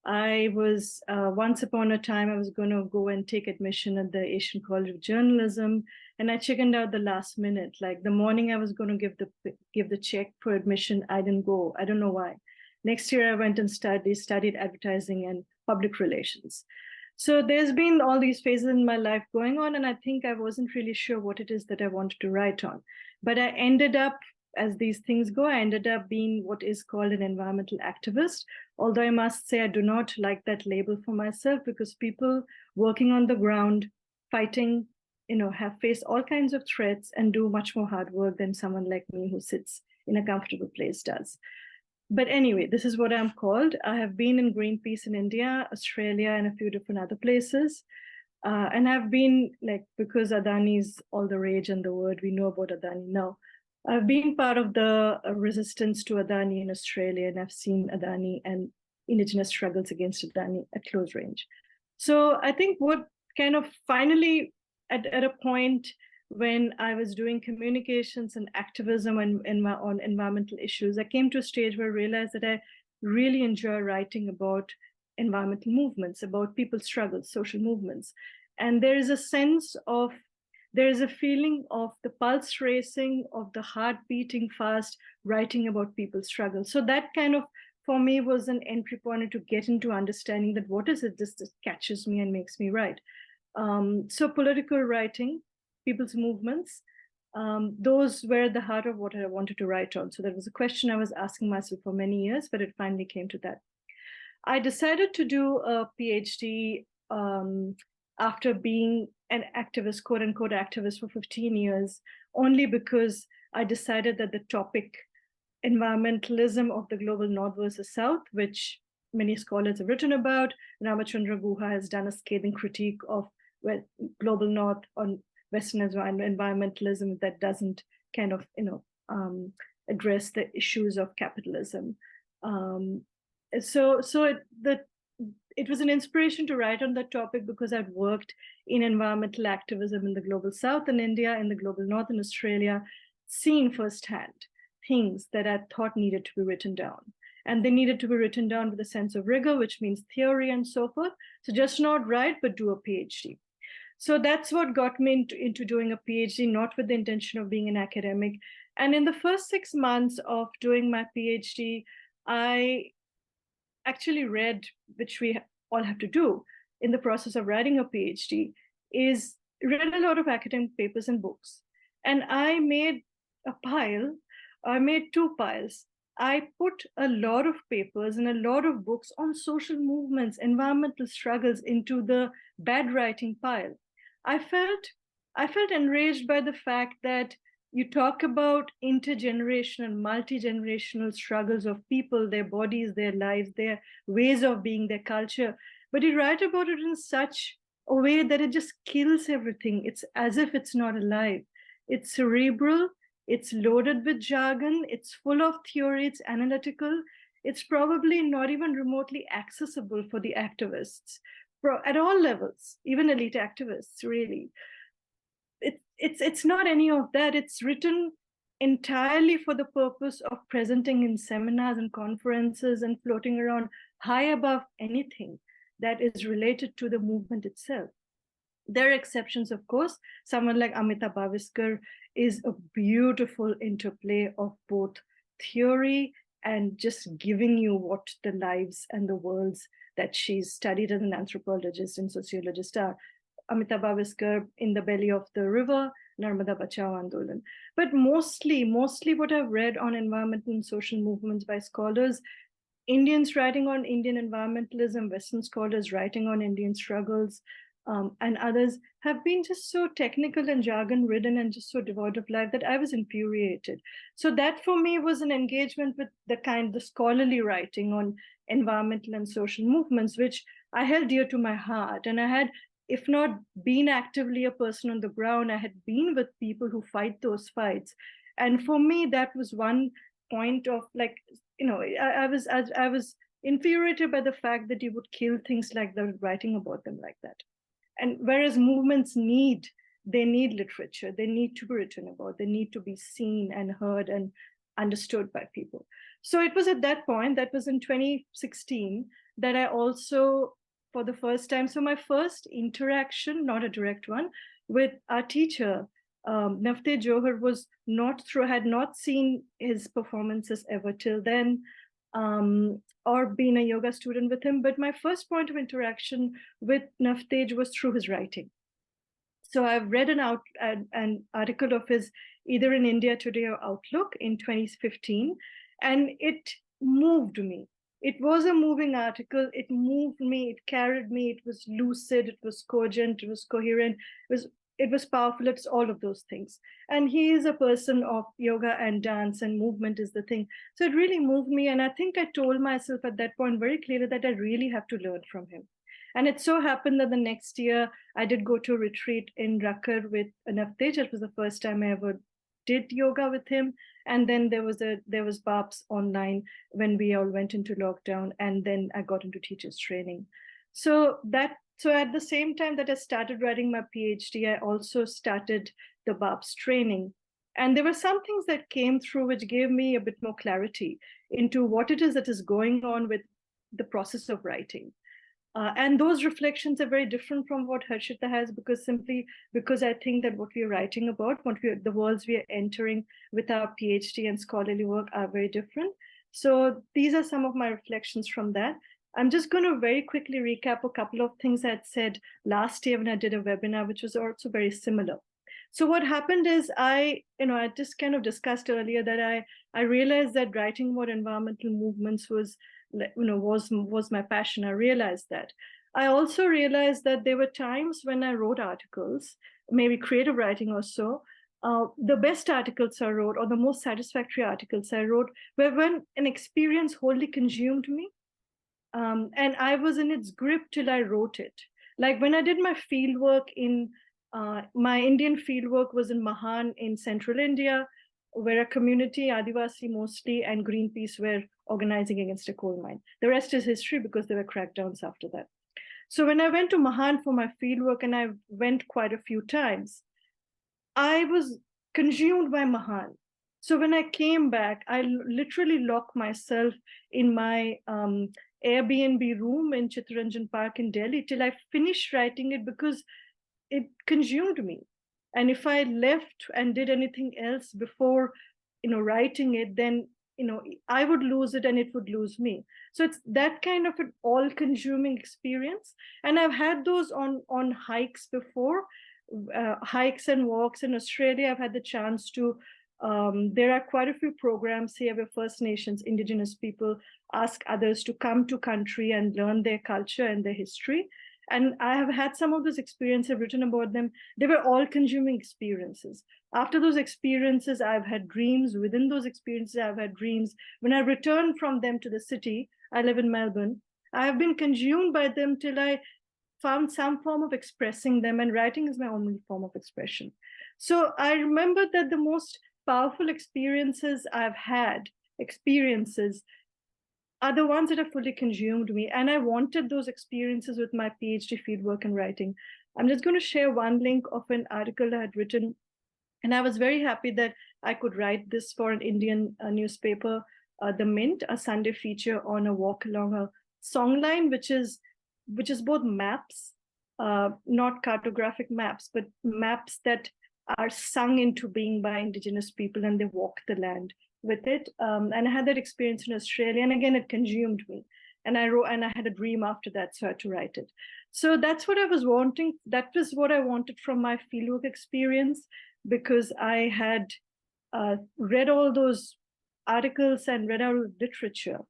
I was, once upon a time, I was going to go and take admission at the Asian College of Journalism, and I chickened out the last minute. Like the morning I was going to give the check for admission, I didn't go. I don't know why. Next year I went and studied advertising and public relations. So there's been all these phases in my life going on, and I think I wasn't really sure what it is that I wanted to write on. But I ended up, as these things go, I ended up being what is called an environmental activist. Although I must say I do not like that label for myself, because people working on the ground, fighting, have faced all kinds of threats and do much more hard work than someone like me who sits in a comfortable place does. But anyway, this is what I'm called. I have been in Greenpeace in India, Australia, and a few different other places. And I've been, like, because Adani's all the rage and the word, we know about Adani now. I've been part of the resistance to Adani in Australia, and I've seen Adani and indigenous struggles against Adani at close range. So I think what kind of finally, at a point when I was doing communications and activism on environmental issues, I came to a stage where I realized that I really enjoy writing about environmental movements, about people's struggles, social movements. And there is a sense of, there is a feeling of the pulse racing, of the heart beating fast, writing about people's struggles. So that kind of, for me, was an entry point to get into understanding that what is it that catches me and makes me write. So political writing, people's movements, those were the heart of what I wanted to write on. So that was a question I was asking myself for many years, but it finally came to that. I decided to do a PhD after being an activist, quote unquote activist, for 15 years, only because I decided that the topic environmentalism of the global North versus South, which many scholars have written about, Ramachandra Guha has done a scathing critique of global North on Western environmentalism that doesn't kind of, address the issues of capitalism. So it was an inspiration to write on that topic because I'd worked in environmental activism in the global South in India, in the global North in Australia, seen firsthand things that I thought needed to be written down. And they needed to be written down with a sense of rigor, which means theory and so forth. So just not write, but do a PhD. So that's what got me into doing a PhD, not with the intention of being an academic. And in the first 6 months of doing my PhD, I actually read, which we all have to do in the process of writing a PhD, is read a lot of academic papers and books. And I made a pile, I made 2 piles. I put a lot of papers and a lot of books on social movements, environmental struggles into the bad writing pile. I felt enraged by the fact that you talk about intergenerational, multi-generational struggles of people, their bodies, their lives, their ways of being, their culture, but you write about it in such a way that it just kills everything. It's as if it's not alive. It's cerebral, it's loaded with jargon, it's full of theory, it's analytical. It's probably not even remotely accessible for the activists at all levels, even elite activists, really. it's not any of that. It's written entirely for the purpose of presenting in seminars and conferences and floating around high above anything that is related to the movement itself. There are exceptions, of course. Someone like Amita Bhaviskar is a beautiful interplay of both theory and just giving you what the lives and the worlds that she's studied as an anthropologist and sociologist are. Amita Bhaviskar, In the Belly of the River, Narmada Bachao Andolan. But mostly what I've read on environmental and social movements by scholars, Indians writing on Indian environmentalism, Western scholars writing on Indian struggles, and others have been just so technical and jargon ridden and just so devoid of life that I was infuriated. So that for me was an engagement with the scholarly writing on environmental and social movements, which I held dear to my heart. And I had, if not been actively a person on the ground, I had been with people who fight those fights. And for me, that was one point of like, I was infuriated by the fact that you would kill things like that, writing about them like that. And whereas movements need literature, they need to be written about, they need to be seen and heard and understood by people. So it was at that point, that was in 2016, that I also, for the first time, so my first interaction, not a direct one, with our teacher, Navtej Johar, was not through, had not seen his performances ever till then, or been a yoga student with him. But my first point of interaction with Navtej was through his writing. So I've read an article of his either in India Today or Outlook in 2015, and it moved me. It was a moving article. It moved me. It carried me. It was lucid. It was cogent. It was coherent. It was powerful. It's all of those things. And he is a person of yoga and dance, and movement is the thing. So it really moved me. And I think I told myself at that point very clearly that I really have to learn from him. And it so happened that the next year I did go to a retreat in Rakkar with Navtej. It was the first time I ever did yoga with him. And then there was BARPS online when we all went into lockdown, and then I got into teachers training. So at the same time that I started writing my PhD, I also started the BARPS training. And there were some things that came through which gave me a bit more clarity into what it is that is going on with the process of writing. And those reflections are very different from what Harshita has, because I think that what we are writing about, the worlds we are entering with our PhD and scholarly work are very different. So these are some of my reflections from that. I'm just going to very quickly recap a couple of things I had said last year when I did a webinar, which was also very similar. So what happened is I just kind of discussed earlier that I realized that writing about environmental movements was my passion. I realized that. I also realized that there were times when I wrote articles, maybe creative writing or so, the best articles I wrote, or the most satisfactory articles I wrote, were when an experience wholly consumed me. And I was in its grip till I wrote it. Like when I did my fieldwork my Indian fieldwork was in Mahan in central India, where a community, Adivasi mostly, and Greenpeace were organizing against a coal mine. The rest is history because there were crackdowns after that. So when I went to Mahan for my fieldwork, and I went quite a few times, I was consumed by Mahan. So when I came back, I literally locked myself in my Airbnb room in Chittaranjan Park in Delhi till I finished writing it, because it consumed me. And if I left and did anything else before, writing it, then, I would lose it and it would lose me. So it's that kind of an all-consuming experience. And I've had those on hikes before, hikes and walks in Australia. I've had the chance to, there are quite a few programs here where First Nations, Indigenous people ask others to come to country and learn their culture and their history. And I have had some of those experiences, I've written about them. They were all-consuming experiences. After those experiences, I've had dreams. Within those experiences, I've had dreams. When I returned from them to the city, I live in Melbourne, I have been consumed by them till I found some form of expressing them, and writing is my only form of expression. So I remember that the most powerful experiences I've had, are the ones that have fully consumed me. And I wanted those experiences with my PhD fieldwork and writing. I'm just going to share one link of an article I had written, and I was very happy that I could write this for an Indian newspaper, The Mint, a Sunday feature on a walk along a songline, which is both maps, not cartographic maps, but maps that are sung into being by Indigenous people, and they walk the land with it. And I had that experience in Australia, and again, it consumed me. And I wrote, and I had a dream after that, so I had to write it. So that's what I was wanting. That was what I wanted from my fieldwork experience, because I had read all those articles and read out literature,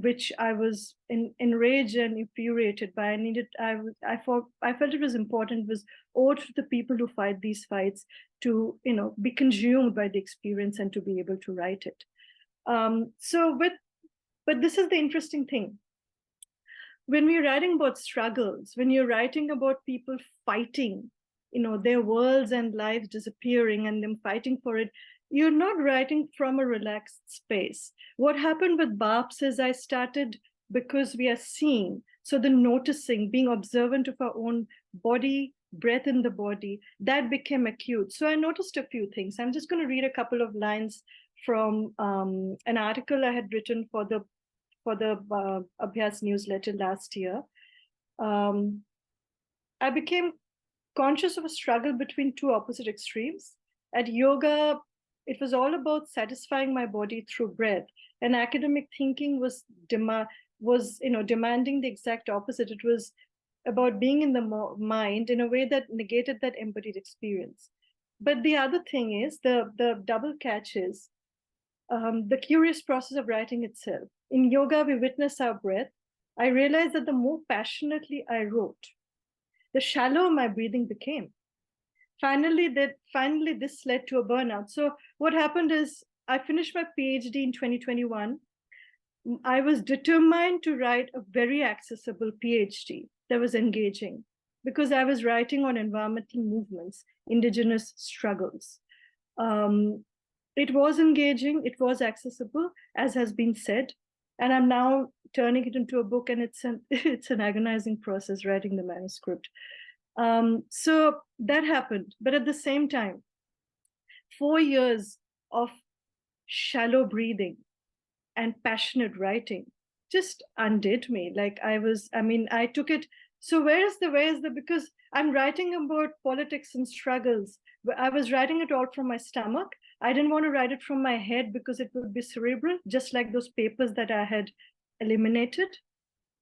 which I was enraged and infuriated by. I felt it was important, it was owed to the people who fight these fights to, be consumed by the experience and to be able to write it. But this is the interesting thing. When we're writing about struggles, when you're writing about people fighting, their worlds and lives disappearing and them fighting for it, you're not writing from a relaxed space. What happened with BARPS is I started because we are seeing, so the noticing, being observant of our own body, breath in the body, that became acute. So I noticed a few things. I'm just going to read a couple of lines from an article I had written for the Abhyas newsletter last year. I became conscious of a struggle between two opposite extremes. At yoga, it was all about satisfying my body through breath, and academic thinking was demanding the exact opposite. It was about being in the mind in a way that negated that embodied experience. But the other thing is, the double catch is the curious process of writing itself. In yoga, we witness our breath. I realized that the more passionately I wrote, the shallower my breathing became. Finally, this led to a burnout. So what happened is I finished my PhD in 2021. I was determined to write a very accessible PhD that was engaging, because I was writing on environmental movements, Indigenous struggles. It was engaging, it was accessible, as has been said, and I'm now turning it into a book, and it's an agonizing process writing the manuscript. So that happened, but at the same time, 4 years of shallow breathing and passionate writing just undid me. Like I took it. So where is the, because I'm writing about politics and struggles. I was writing it all from my stomach. I didn't want to write it from my head because it would be cerebral, just like those papers that I had eliminated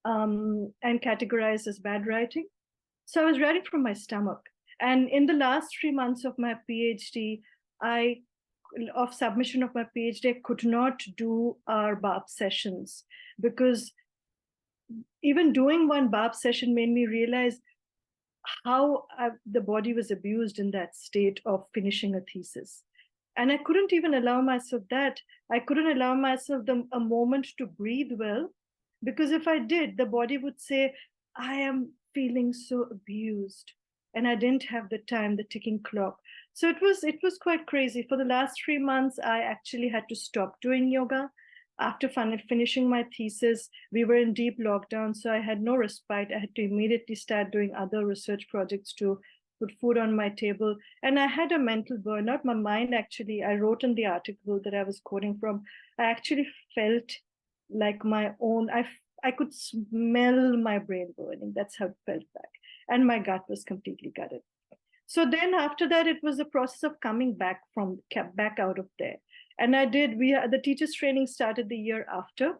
and categorized as bad writing. So I was writing from my stomach. And in the last 3 months of my PhD, of submission of my PhD, I could not do our BARPS sessions, because even doing one BARPS session made me realize how the body was abused in that state of finishing a thesis. And I couldn't even allow myself that. I couldn't allow myself a moment to breathe well, because if I did, the body would say, I am feeling so abused. And I didn't have the time, the ticking clock. So it was quite crazy. For the last 3 months, I actually had to stop doing yoga. After finishing my thesis, we were in deep lockdown, so I had no respite. I had to immediately start doing other research projects to put food on my table. And I had a mental burnout. My mind actually, I wrote in the article that I was quoting from, I actually felt like my own, I could smell my brain burning. That's how it felt back. And my gut was completely gutted. So then after that, it was a process of coming back out of there. And the teachers training started the year after,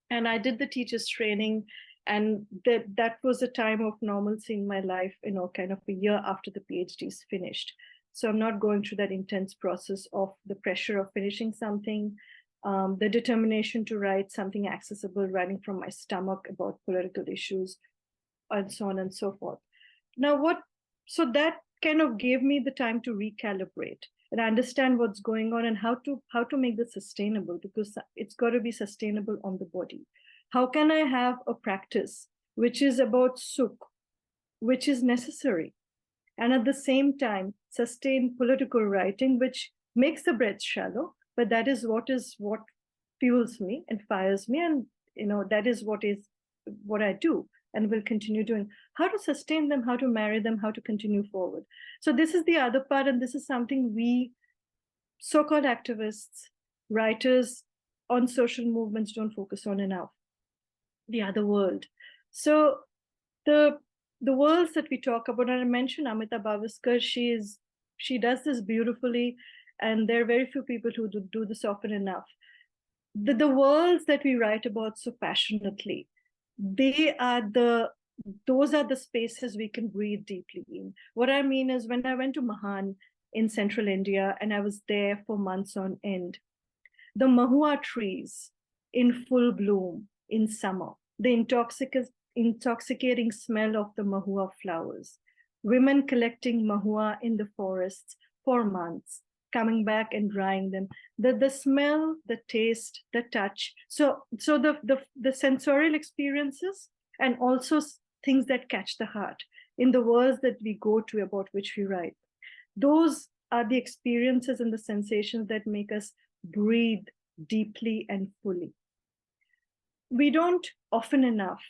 and I did the teachers training, and that was a time of normalcy in my life, kind of a year after the PhD is finished. So I'm not going through that intense process of the pressure of finishing something, the determination to write something accessible, writing from my stomach about political issues, and so on and so forth. So that kind of gave me the time to recalibrate and understand what's going on and how to make this sustainable, because it's got to be sustainable on the body. How can I have a practice which is about sukh, which is necessary, and at the same time sustain political writing, which makes the breath shallow, but that is what fuels me and fires me, and that is what I do. and will continue doing, how to sustain them, how to marry them, how to continue forward. So this is the other part, and this is something we so-called activists, writers on social movements don't focus on enough. The other world. So the worlds that we talk about, and I mentioned Amita Bhaviskar, she does this beautifully, and there are very few people who do this often enough. The worlds that we write about so passionately, those are the spaces we can breathe deeply in. What I mean is, when I went to Mahan in central India and I was there for months on end, the mahua trees in full bloom in summer, the intoxicating smell of the mahua flowers, women collecting mahua in the forests for months, coming back and drying them, the smell, the taste, the touch. So the sensorial experiences, and also things that catch the heart in the worlds that we go to, about which we write. Those are the experiences and the sensations that make us breathe deeply and fully. We don't often enough,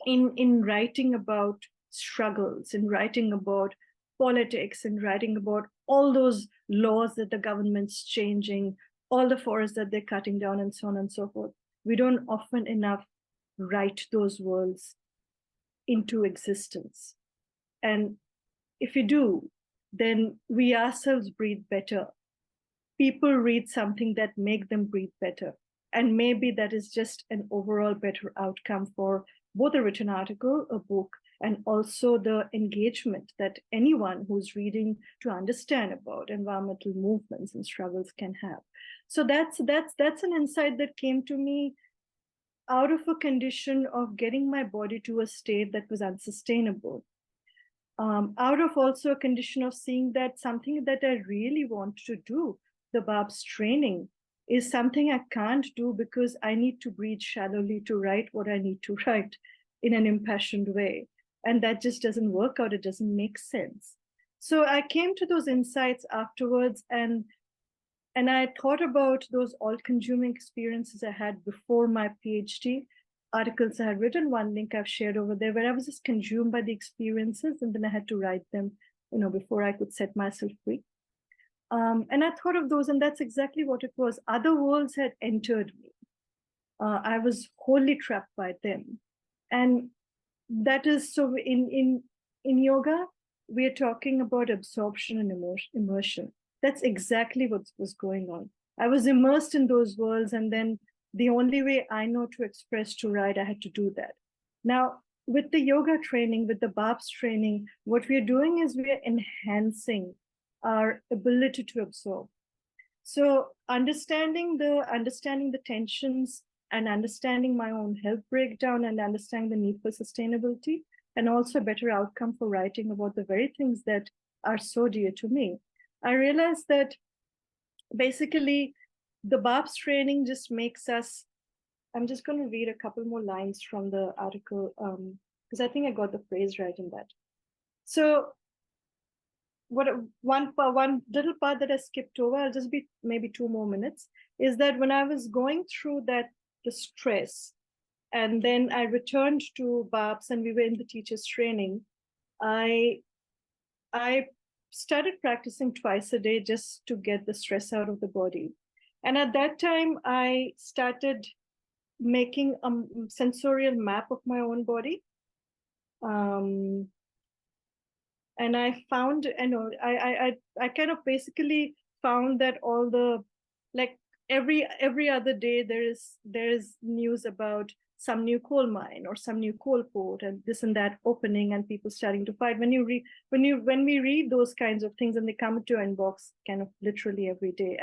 in writing about struggles, in writing about politics, in writing about all those laws that the government's changing, all the forests that they're cutting down, and so on and so forth, we don't often enough write those worlds into existence. And if we do, then we ourselves breathe better. People read something that make them breathe better. And maybe that is just an overall better outcome for both a written article, a book, and also the engagement that anyone who's reading to understand about environmental movements and struggles can have. So that's an insight that came to me out of a condition of getting my body to a state that was unsustainable. Out of also a condition of seeing that something that I really want to do, the BARPS training, is something I can't do because I need to breathe shallowly to write what I need to write in an impassioned way. And that just doesn't work out. It doesn't make sense. So I came to those insights afterwards, and I thought about those all-consuming experiences I had before my PhD, articles I had written, one link I've shared over there, where I was just consumed by the experiences, and then I had to write them, before I could set myself free. And I thought of those, and that's exactly what it was. Other worlds had entered me. I was wholly trapped by them. And that is, so in yoga, we are talking about absorption and immersion. That's exactly what was going on. I was immersed in those worlds, and then the only way I know to express, to write, I had to do that. Now, with the yoga training, with the BARPS training, what we are doing is we are enhancing our ability to absorb. So understanding the tensions, and understanding my own health breakdown, and understanding the need for sustainability, and also a better outcome for writing about the very things that are so dear to me, I realized that basically the BARPS training just makes us, I'm just going to read a couple more lines from the article, because I think I got the phrase right in that. So one little part that I skipped over, I'll just be maybe 2 more minutes, is that when I was going through the stress, and then I returned to BARPS and we were in the teacher's training, I started practicing twice a day just to get the stress out of the body. And at that time, I started making a sensorial map of my own body. And I found, I kind of basically found that all the, like every other day, there is news about some new coal mine or some new coal port and this and that opening, and people starting to fight. When we read those kinds of things, and they come to your inbox kind of literally every day,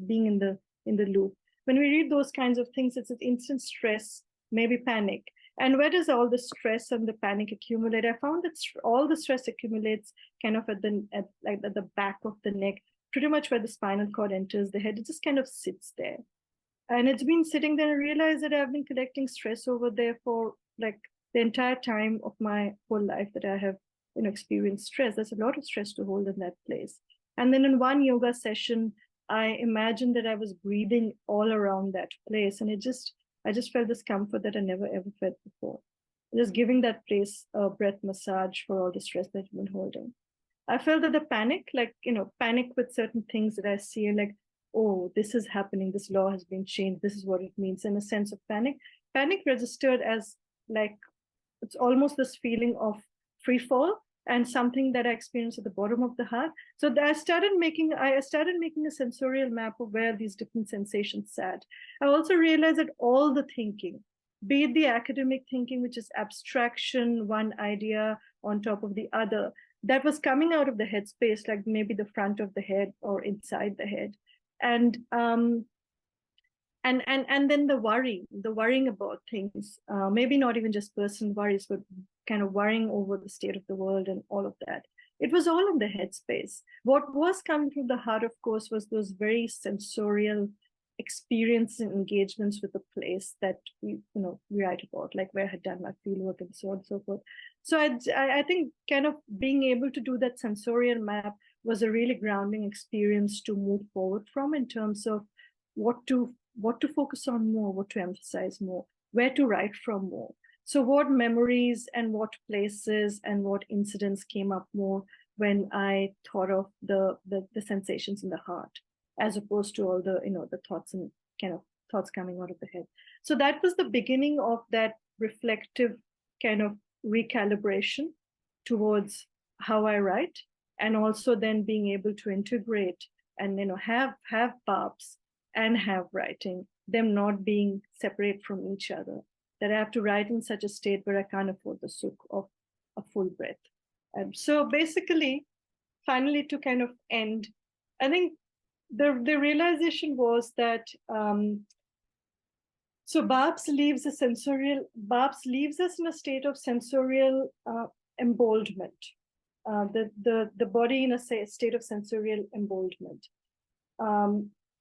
being in the loop. When we read those kinds of things, it's an instant stress, maybe panic. And where does all the stress and the panic accumulate? I found that all the stress accumulates kind of at the back of the neck, pretty much where the spinal cord enters the head. It just kind of sits there. And it's been sitting there. I realized that I've been collecting stress over there for like the entire time of my whole life that I have experienced stress. There's a lot of stress to hold in that place. And then in one yoga session, I imagined that I was breathing all around that place. And I just felt this comfort that I never ever felt before. just giving that place a breath massage for all the stress that you've been holding. I felt that the panic, like, panic with certain things that I see, like, oh, this is happening, this law has been changed, this is what it means, and a sense of panic. Panic registered as like, it's almost this feeling of free fall and something that I experienced at the bottom of the heart. So I started making a sensorial map of where these different sensations sat. I also realized that all the thinking, be it the academic thinking, which is abstraction, one idea on top of the other, that was coming out of the headspace, like maybe the front of the head or inside the head. And then the worrying about things, maybe not even just personal worries, but kind of worrying over the state of the world and all of that. It was all in the headspace. What was coming from the heart, of course, was those very sensorial experiences and engagements with the place that we write about, like where I had done my fieldwork and so on and so forth. So I think kind of being able to do that sensorial map was a really grounding experience to move forward from, in terms of what to focus on more, what to emphasize more, where to write from more. So what memories and what places and what incidents came up more when I thought of the sensations in the heart, as opposed to all the the thoughts and kind of thoughts coming out of the head. So that was the beginning of that reflective kind of recalibration towards how I write, and also then being able to integrate and have BARPS and have writing, them not being separate from each other, that I have to write in such a state where I can't afford the sukh of a full breath. So basically, finally, to kind of end, I think the realization was that so BARPS leaves us in a state of sensorial emboldenment, the body in a state of sensorial emboldenment.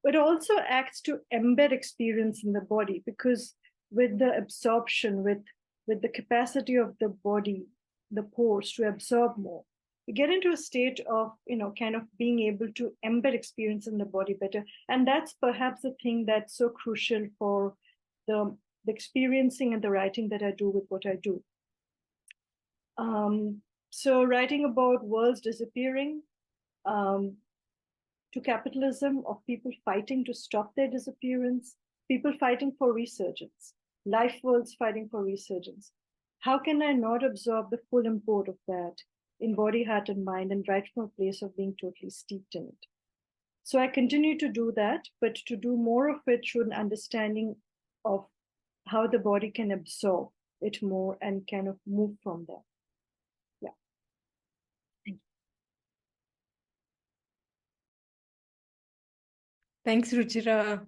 It also acts to embed experience in the body, because with the absorption, with the capacity of the body, the pores to absorb more, we get into a state of kind of being able to embed experience in the body better. And that's perhaps the thing that's so crucial for the experiencing and the writing that I do with what I do. So writing about worlds disappearing, to capitalism, of people fighting to stop their disappearance, people fighting for resurgence, life worlds fighting for resurgence. How can I not absorb the full import of that in body, heart, and mind, and write from a place of being totally steeped in it? So I continue to do that, but to do more of it through an understanding of how the body can absorb it more and kind of move from there. Thanks, Ruchira,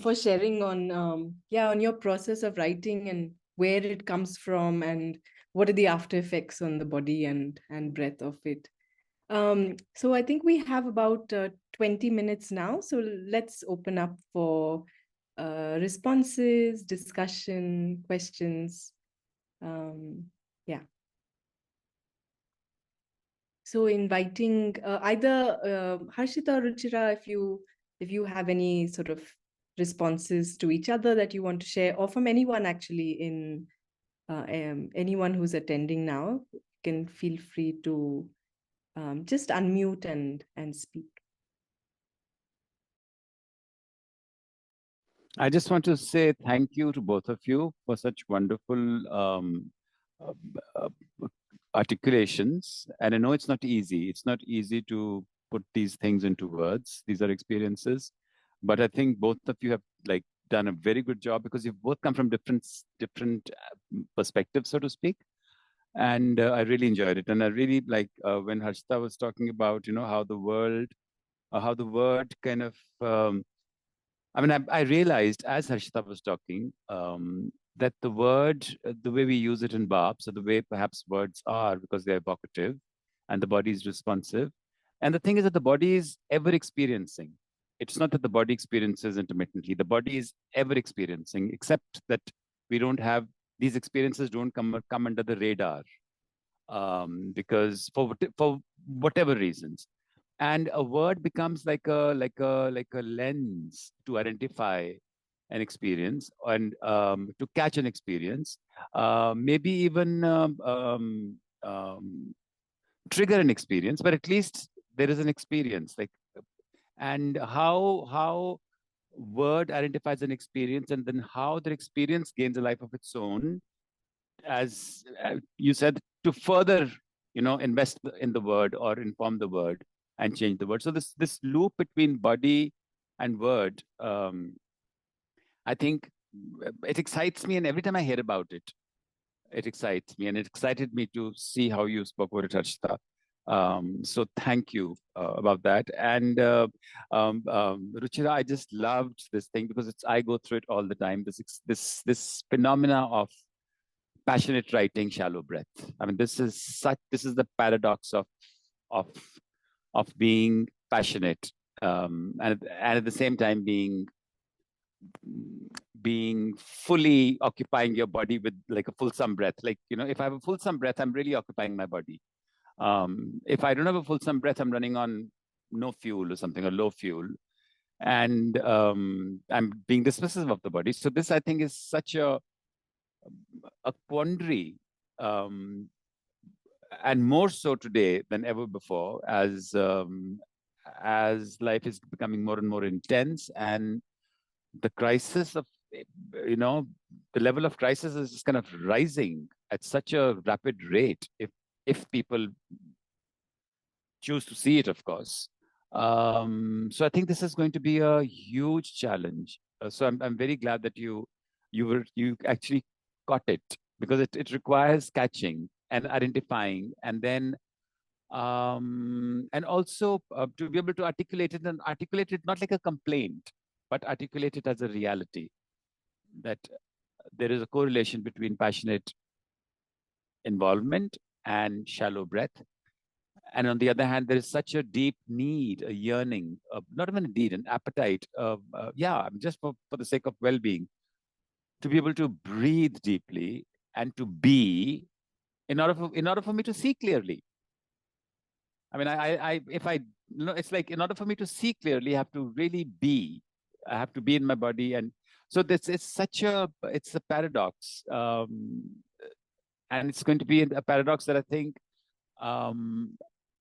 for sharing on your process of writing and where it comes from and what are the after effects on the body and breath of it. So I think we have about 20 minutes now. So let's open up for responses, discussion, questions. Yeah. So inviting either Harshita or Ruchira, if you have any sort of responses to each other that you want to share, or from anyone actually in anyone who's attending now, can feel free to just unmute and speak. I just want to say thank you to both of you for such wonderful articulations. And I know it's not easy. It's not easy to put these things into words. These are experiences. But I think both of you have done a very good job, because you've both come from different perspectives, so to speak. And I really enjoyed it. And I really like when Harshita was talking about, how the word kind of, I realized as Harshita was talking, that the word, the way we use it in BARPS, or the way perhaps words are, because they're evocative and the body is responsive. And the thing is that the body is ever experiencing. It's not that the body experiences intermittently. The body is ever experiencing, except that we don't have, these experiences don't come under the radar, because for whatever reasons. And a word becomes like a lens to identify an experience and to catch an experience, maybe even trigger an experience, but at least there is an experience. Like, and how word identifies an experience, and then how the experience gains a life of its own, as you said, to further, invest in the word or inform the word and change the word. So this loop between body and word, I think it excites me, and every time I hear about it, it excites me, and it excited me to see how you spoke about it, Harshita. So thank you about that. And Ruchira, I just loved this thing because I go through it all the time. This phenomena of passionate writing, shallow breath. I mean, this is the paradox of being passionate, and at the same time being fully occupying your body with like a fulsome breath. Like, if I have a fulsome breath, I'm really occupying my body. If I don't have a fulsome breath, I'm running on no fuel or something, or low fuel. And I'm being dismissive of the body. So this, I think, is such a quandary, and more so today than ever before, as life is becoming more and more intense, and the crisis of, the level of crisis is just kind of rising at such a rapid rate, if people choose to see it, of course. So I think this is going to be a huge challenge. So I'm very glad that you actually caught it, because it requires catching and identifying, and then and also to be able to articulate it, and articulate it not like a complaint, but articulate it as a reality, that there is a correlation between passionate involvement and shallow breath. And on the other hand, there is such a deep need, a yearning, not even a need, an appetite of, just for the sake of well-being, to be able to breathe deeply and to be, in order for me to see clearly. I mean, it's like, in order for me to see clearly, I have to really be. I have to be in my body, and so it's a paradox, and it's going to be a paradox that I think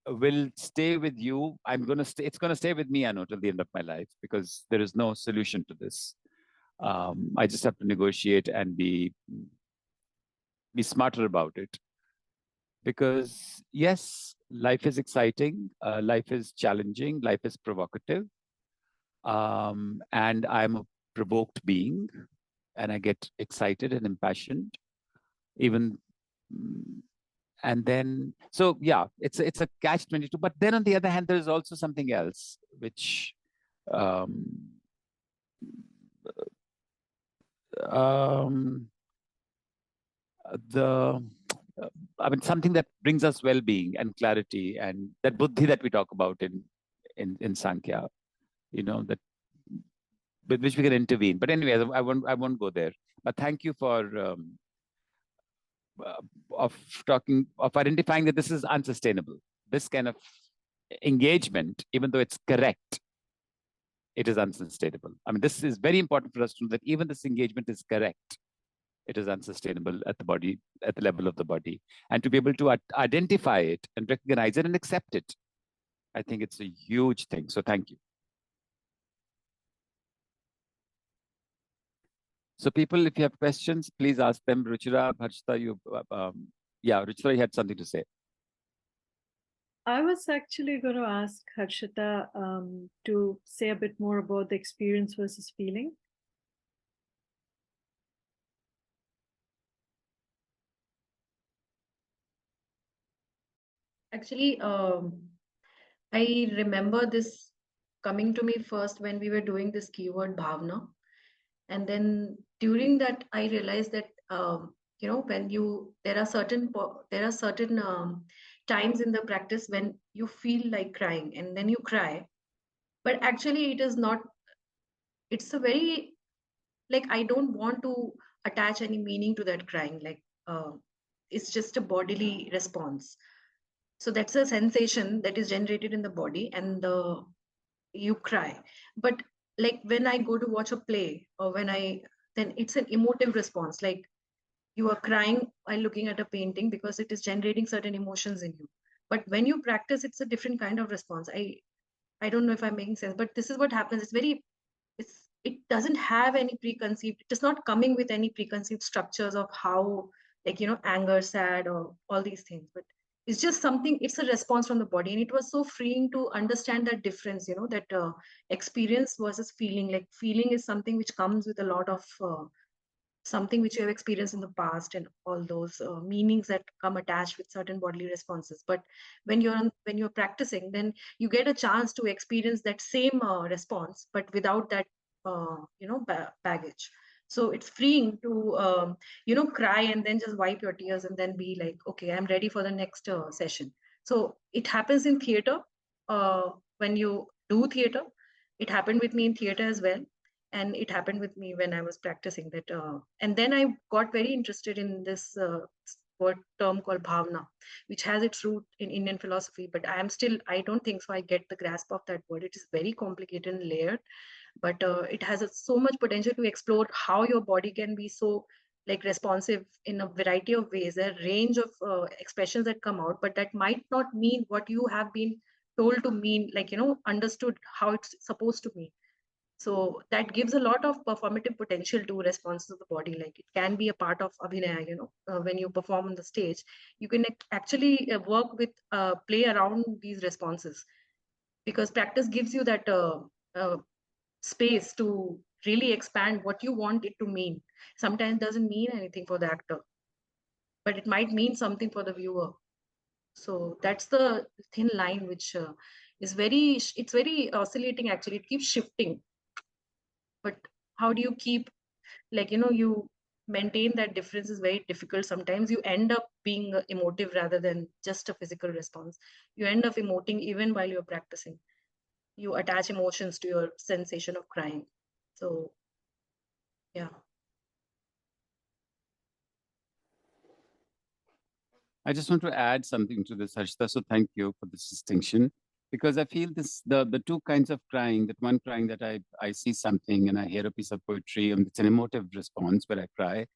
will stay with you. It's going to stay with me, I know, till the end of my life, because there is no solution to this. I just have to negotiate and be smarter about it. Because yes, life is exciting, life is challenging, life is provocative. And I'm a provoked being, and I get excited and impassioned, even. And then, so yeah, it's a catch-22. But then on the other hand, there is also something else, which something that brings us well-being and clarity, and that buddhi that we talk about in Sankhya, that with which we can intervene. But anyway, I won't go there. But thank you for identifying that this is unsustainable. This kind of engagement, even though it's correct, it is unsustainable. I mean, this is very important for us to know, that even this engagement is correct. It is unsustainable at the level of the body, and to be able to identify it and recognize it and accept it, I think it's a huge thing. So thank you. So people, if you have questions, please ask them. Ruchira, Harshita, Ruchira, you had something to say. I was actually going to ask Harshita to say a bit more about the experience versus feeling. Actually, I remember this coming to me first when we were doing this keyword bhavna. And then during that, I realized that, when there are certain times in the practice when you feel like crying, and then you cry. But actually it is not, it's a very, like, I don't want to attach any meaning to that crying. Like, it's just a bodily response. So that's a sensation that is generated in the body, and you cry. But like when I go to watch a play, or then it's an emotive response. Like you are crying while looking at a painting because it is generating certain emotions in you. But when you practice, it's a different kind of response. I don't know if I'm making sense, but this is what happens. It doesn't have any preconceived, it is not coming with any preconceived structures of how, like, anger, sad, or all these things. But it's just something, it's a response from the body. And it was so freeing to understand that difference, that experience versus feeling. Like feeling is something which comes with a lot of something which you have experienced in the past, and all those meanings that come attached with certain bodily responses. But when you're practicing, then you get a chance to experience that same response, but without that baggage. So it's freeing to cry and then just wipe your tears and then be like, okay, I'm ready for the next session. So it happens in theater. When you do theater, it happened with me in theater as well, and it happened with me when I was practicing that. And then I got very interested in this word term called bhavna, which has its root in Indian philosophy. But I don't think so I get the grasp of that word. It is very complicated and layered, but it has so much potential to explore how your body can be so like responsive in a variety of ways. There are a range of expressions that come out, but that might not mean what you have been told to mean, like, understood how it's supposed to mean. So that gives a lot of performative potential to responses of the body. Like it can be a part of abhinaya, when you perform on the stage, you can actually work with, play around these responses, because practice gives you that space to really expand what you want it to mean. Sometimes it doesn't mean anything for the actor, but it might mean something for the viewer. So that's the thin line, which it's very oscillating actually. It keeps shifting. But how do you keep, like, you maintain that difference is very difficult. Sometimes you end up being emotive rather than just a physical response. You end up emoting even while you're practicing. You attach emotions to your sensation of crying. So yeah. I just want to add something to this, Harshita. So thank you for this distinction, because I feel the two kinds of crying. That one crying that I see something and I hear a piece of poetry and it's an emotive response where I cry,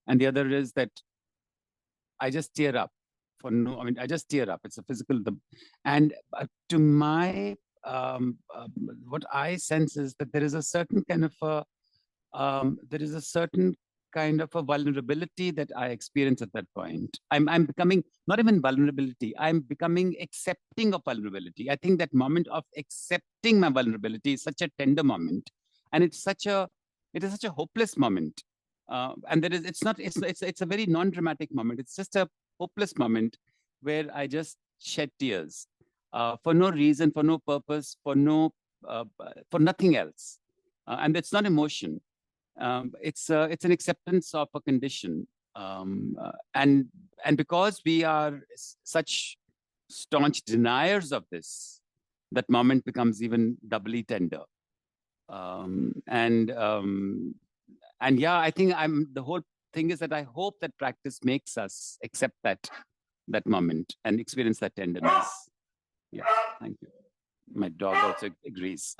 and the other is that I just tear up I just tear up. It's a physical. And to my what I sense is that there is a certain kind of there is a certain kind of a vulnerability that I experience at that point. I'm becoming not even vulnerability. I'm becoming accepting of vulnerability. I think that moment of accepting my vulnerability is such a tender moment, and it is such a hopeless moment. And it's a very non-dramatic moment. It's just a hopeless moment where I just shed tears for no reason, for no purpose, for nothing else. And it's not emotion. It's an acceptance of a condition, and because we are such staunch deniers of this, that moment becomes even doubly tender. And yeah, I think the whole thing is that I hope that practice makes us accept that moment and experience that tenderness. Yeah, thank you. My dog also agrees.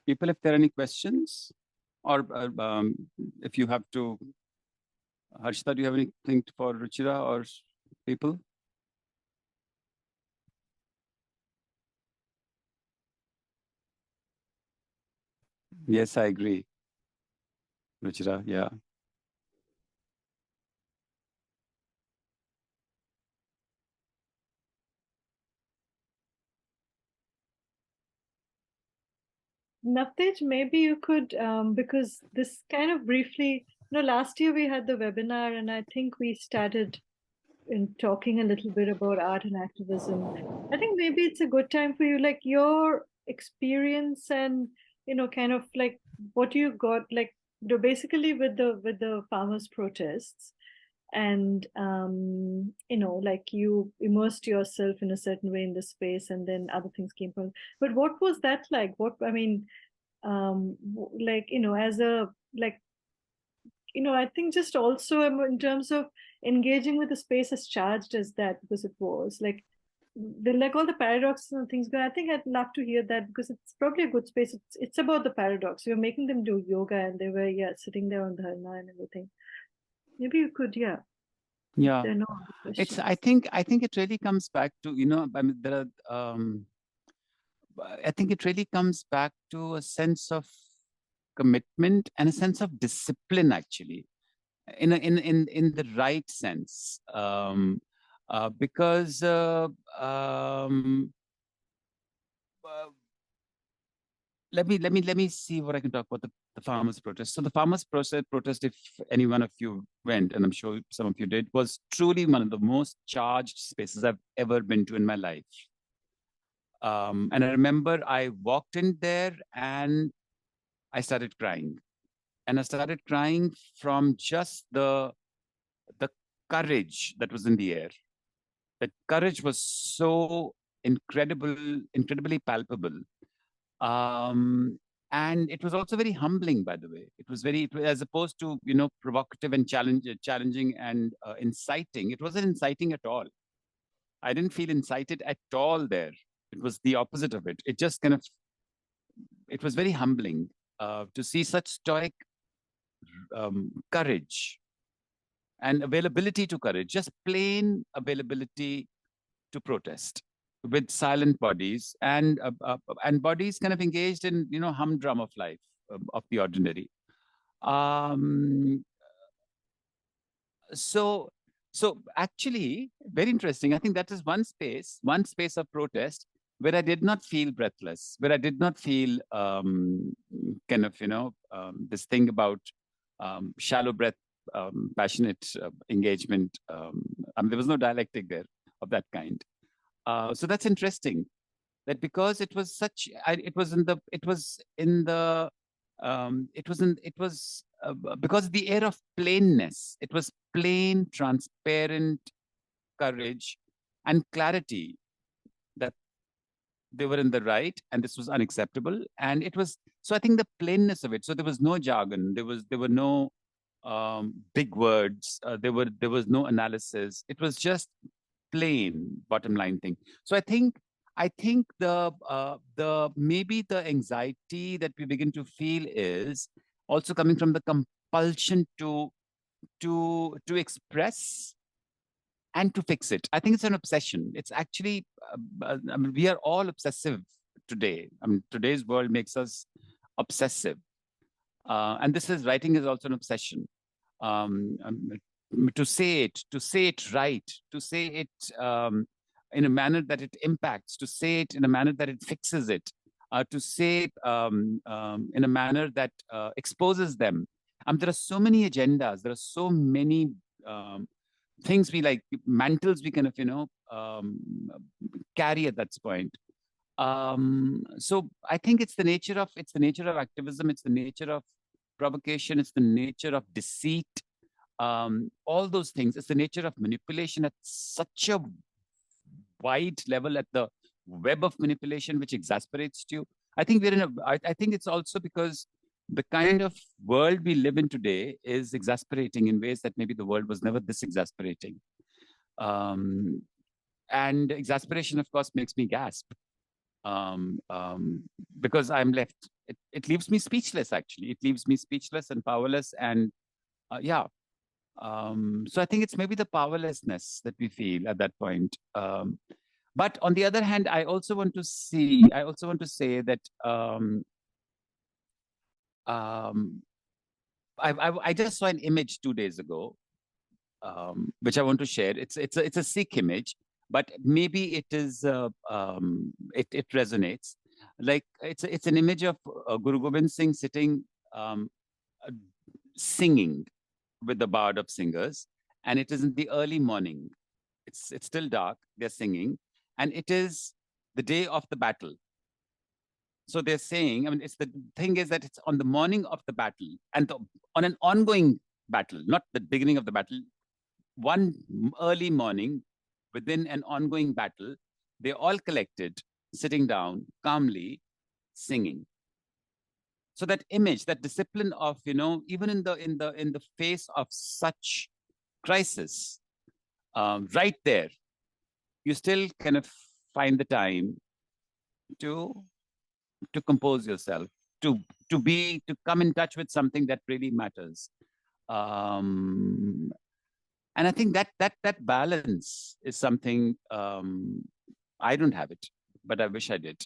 People, if there are any questions, or if you have to, Harshita, do you have anything for Ruchira or people? Yes, I agree. Ruchira, yeah. Navtej, maybe you could, because this kind of briefly, last year we had the webinar, and I think we started in talking a little bit about art and activism. I think maybe it's a good time for you, like your experience and, kind of like what you got, like, basically with the farmers' protests. And like you immersed yourself in a certain way in the space, and then other things came from. But what was that like? Like, as a, like, I think just also in terms of engaging with the space as charged as that, because it was like all the paradoxes and things. But I think I'd love to hear that, because it's probably a good space. It's about the paradox. You're making them do yoga, and they were sitting there on the dharna and everything. Maybe you could, Yeah. There are no other questions. I think it really comes back to, I mean, there are, I think it really comes back to a sense of commitment and a sense of discipline, actually, in the right sense. Because let me see what I can talk about the farmers' protest. So the farmers' protest, if any one of you went, and I'm sure some of you did, was truly one of the most charged spaces I've ever been to in my life. And I remember I walked in there and I started crying. And I started crying from just the courage that was in the air. That courage was so incredibly palpable. And it was also very humbling, by the way. It was as opposed to, provocative and challenging and inciting. It wasn't inciting at all. I didn't feel incited at all there. It was the opposite of it. It just it was very humbling to see such stoic courage and availability to courage, just plain availability to protest with silent bodies and bodies kind of engaged in, humdrum of life, of the ordinary. So actually, very interesting. I think that is one space of protest where I did not feel breathless, where I did not feel kind of, this thing about shallow breath, passionate engagement. I mean, there was no dialectic there of that kind. So that's interesting. That because it was such, because the air of plainness. It was plain, transparent courage and clarity that they were in the right, and this was unacceptable. And it was, so I think the plainness of it. So there was no jargon. There were no big words. There was no analysis. It was just plain bottom line thing. So I think the maybe the anxiety that we begin to feel is also coming from the compulsion to express and to fix it. I think it's an obsession. It's actually, I mean, we are all obsessive today. I mean, today's world makes us obsessive. And writing is also an obsession. To say it right, to say it in a manner that it impacts, to say it in a manner that it fixes it, to say it in a manner that exposes them. There are so many agendas. There are so many things mantles we kind of, carry at that point. So I think it's the nature of activism. It's the nature of provocation. It's the nature of deceit. All those things. It's the nature of manipulation at such a wide level, at the web of manipulation, which exasperates you. I think I think it's also because the kind of world we live in today is exasperating in ways that maybe the world was never this exasperating. And exasperation, of course, makes me gasp. Because I'm left, it leaves me speechless, actually. It leaves me speechless and powerless. And yeah. So I think it's maybe the powerlessness that we feel at that point. But on the other hand, I also want to say that I just saw an image 2 days ago, which I want to share. It's a Sikh image, but maybe it is it resonates. Like it's an image of Guru Gobind Singh sitting singing with the bard of singers, and it is in the early morning. It's still dark. They're singing, and it is the day of the battle. So they're saying, I mean, it's the thing is that it's on the morning of the battle and on an ongoing battle, not the beginning of the battle. One early morning within an ongoing battle, they all collected, sitting down calmly, singing. So that image, that discipline of, even in the face of such crisis, right there, you still kind of find the time to compose yourself, to come in touch with something that really matters. And I think that balance is something, I don't have it, but I wish I did.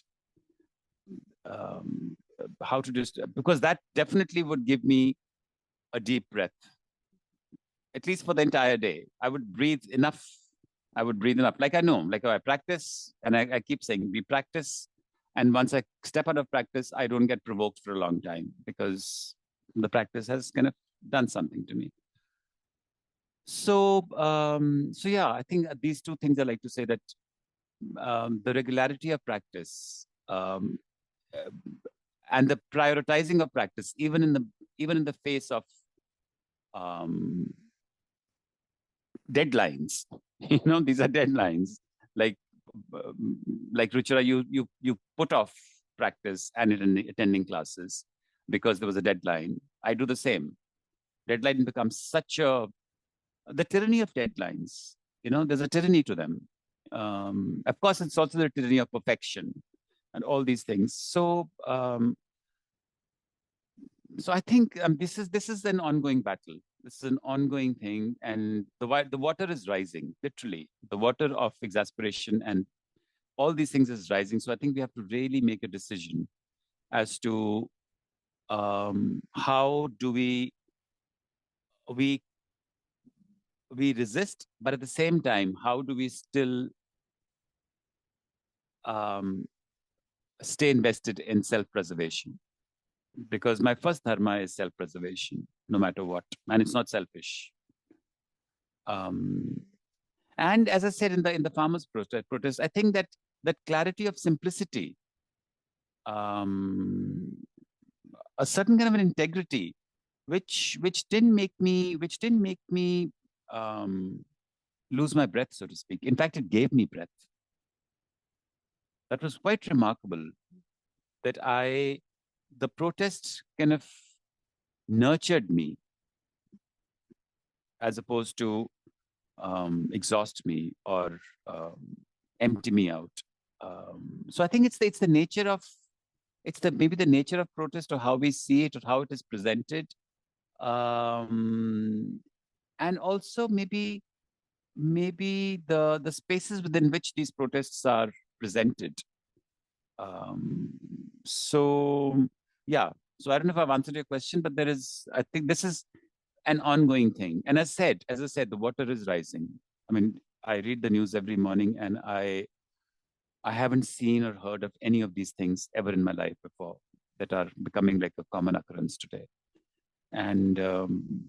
How to just, because that definitely would give me a deep breath, at least for the entire day. I would breathe enough. Like I know, like I practice, and I keep saying we practice. And once I step out of practice, I don't get provoked for a long time because the practice has kind of done something to me. So, so yeah, I think these two things I like to say, that the regularity of practice, and the prioritizing of practice, even in the face of deadlines. These are deadlines. Like Ruchira, you put off practice and attending classes because there was a deadline. I do the same. Deadline becomes the tyranny of deadlines. There's a tyranny to them. Of course, it's also the tyranny of perfection and all these things. So, so I think this is an ongoing battle. This is an ongoing thing, and the water is rising. Literally, the water of exasperation and all these things is rising. So I think we have to really make a decision as to how do we resist, but at the same time, how do we still stay invested in self-preservation? Because my first dharma is self-preservation, no matter what, and it's not selfish. And as I said in the farmers' protest, I think that clarity of simplicity, a certain kind of an integrity, which didn't make me lose my breath, so to speak. In fact, it gave me breath. That was quite remarkable. That the protest kind of nurtured me, as opposed to exhaust me or empty me out. So I think it's the nature of, maybe the nature of protest, or how we see it, or how it is presented, and also maybe the spaces within which these protests are presented. So yeah, so I don't know if I've answered your question, but I think this is an ongoing thing. And as I said, the water is rising. I mean, I read the news every morning, and I haven't seen or heard of any of these things ever in my life before, that are becoming like a common occurrence today. And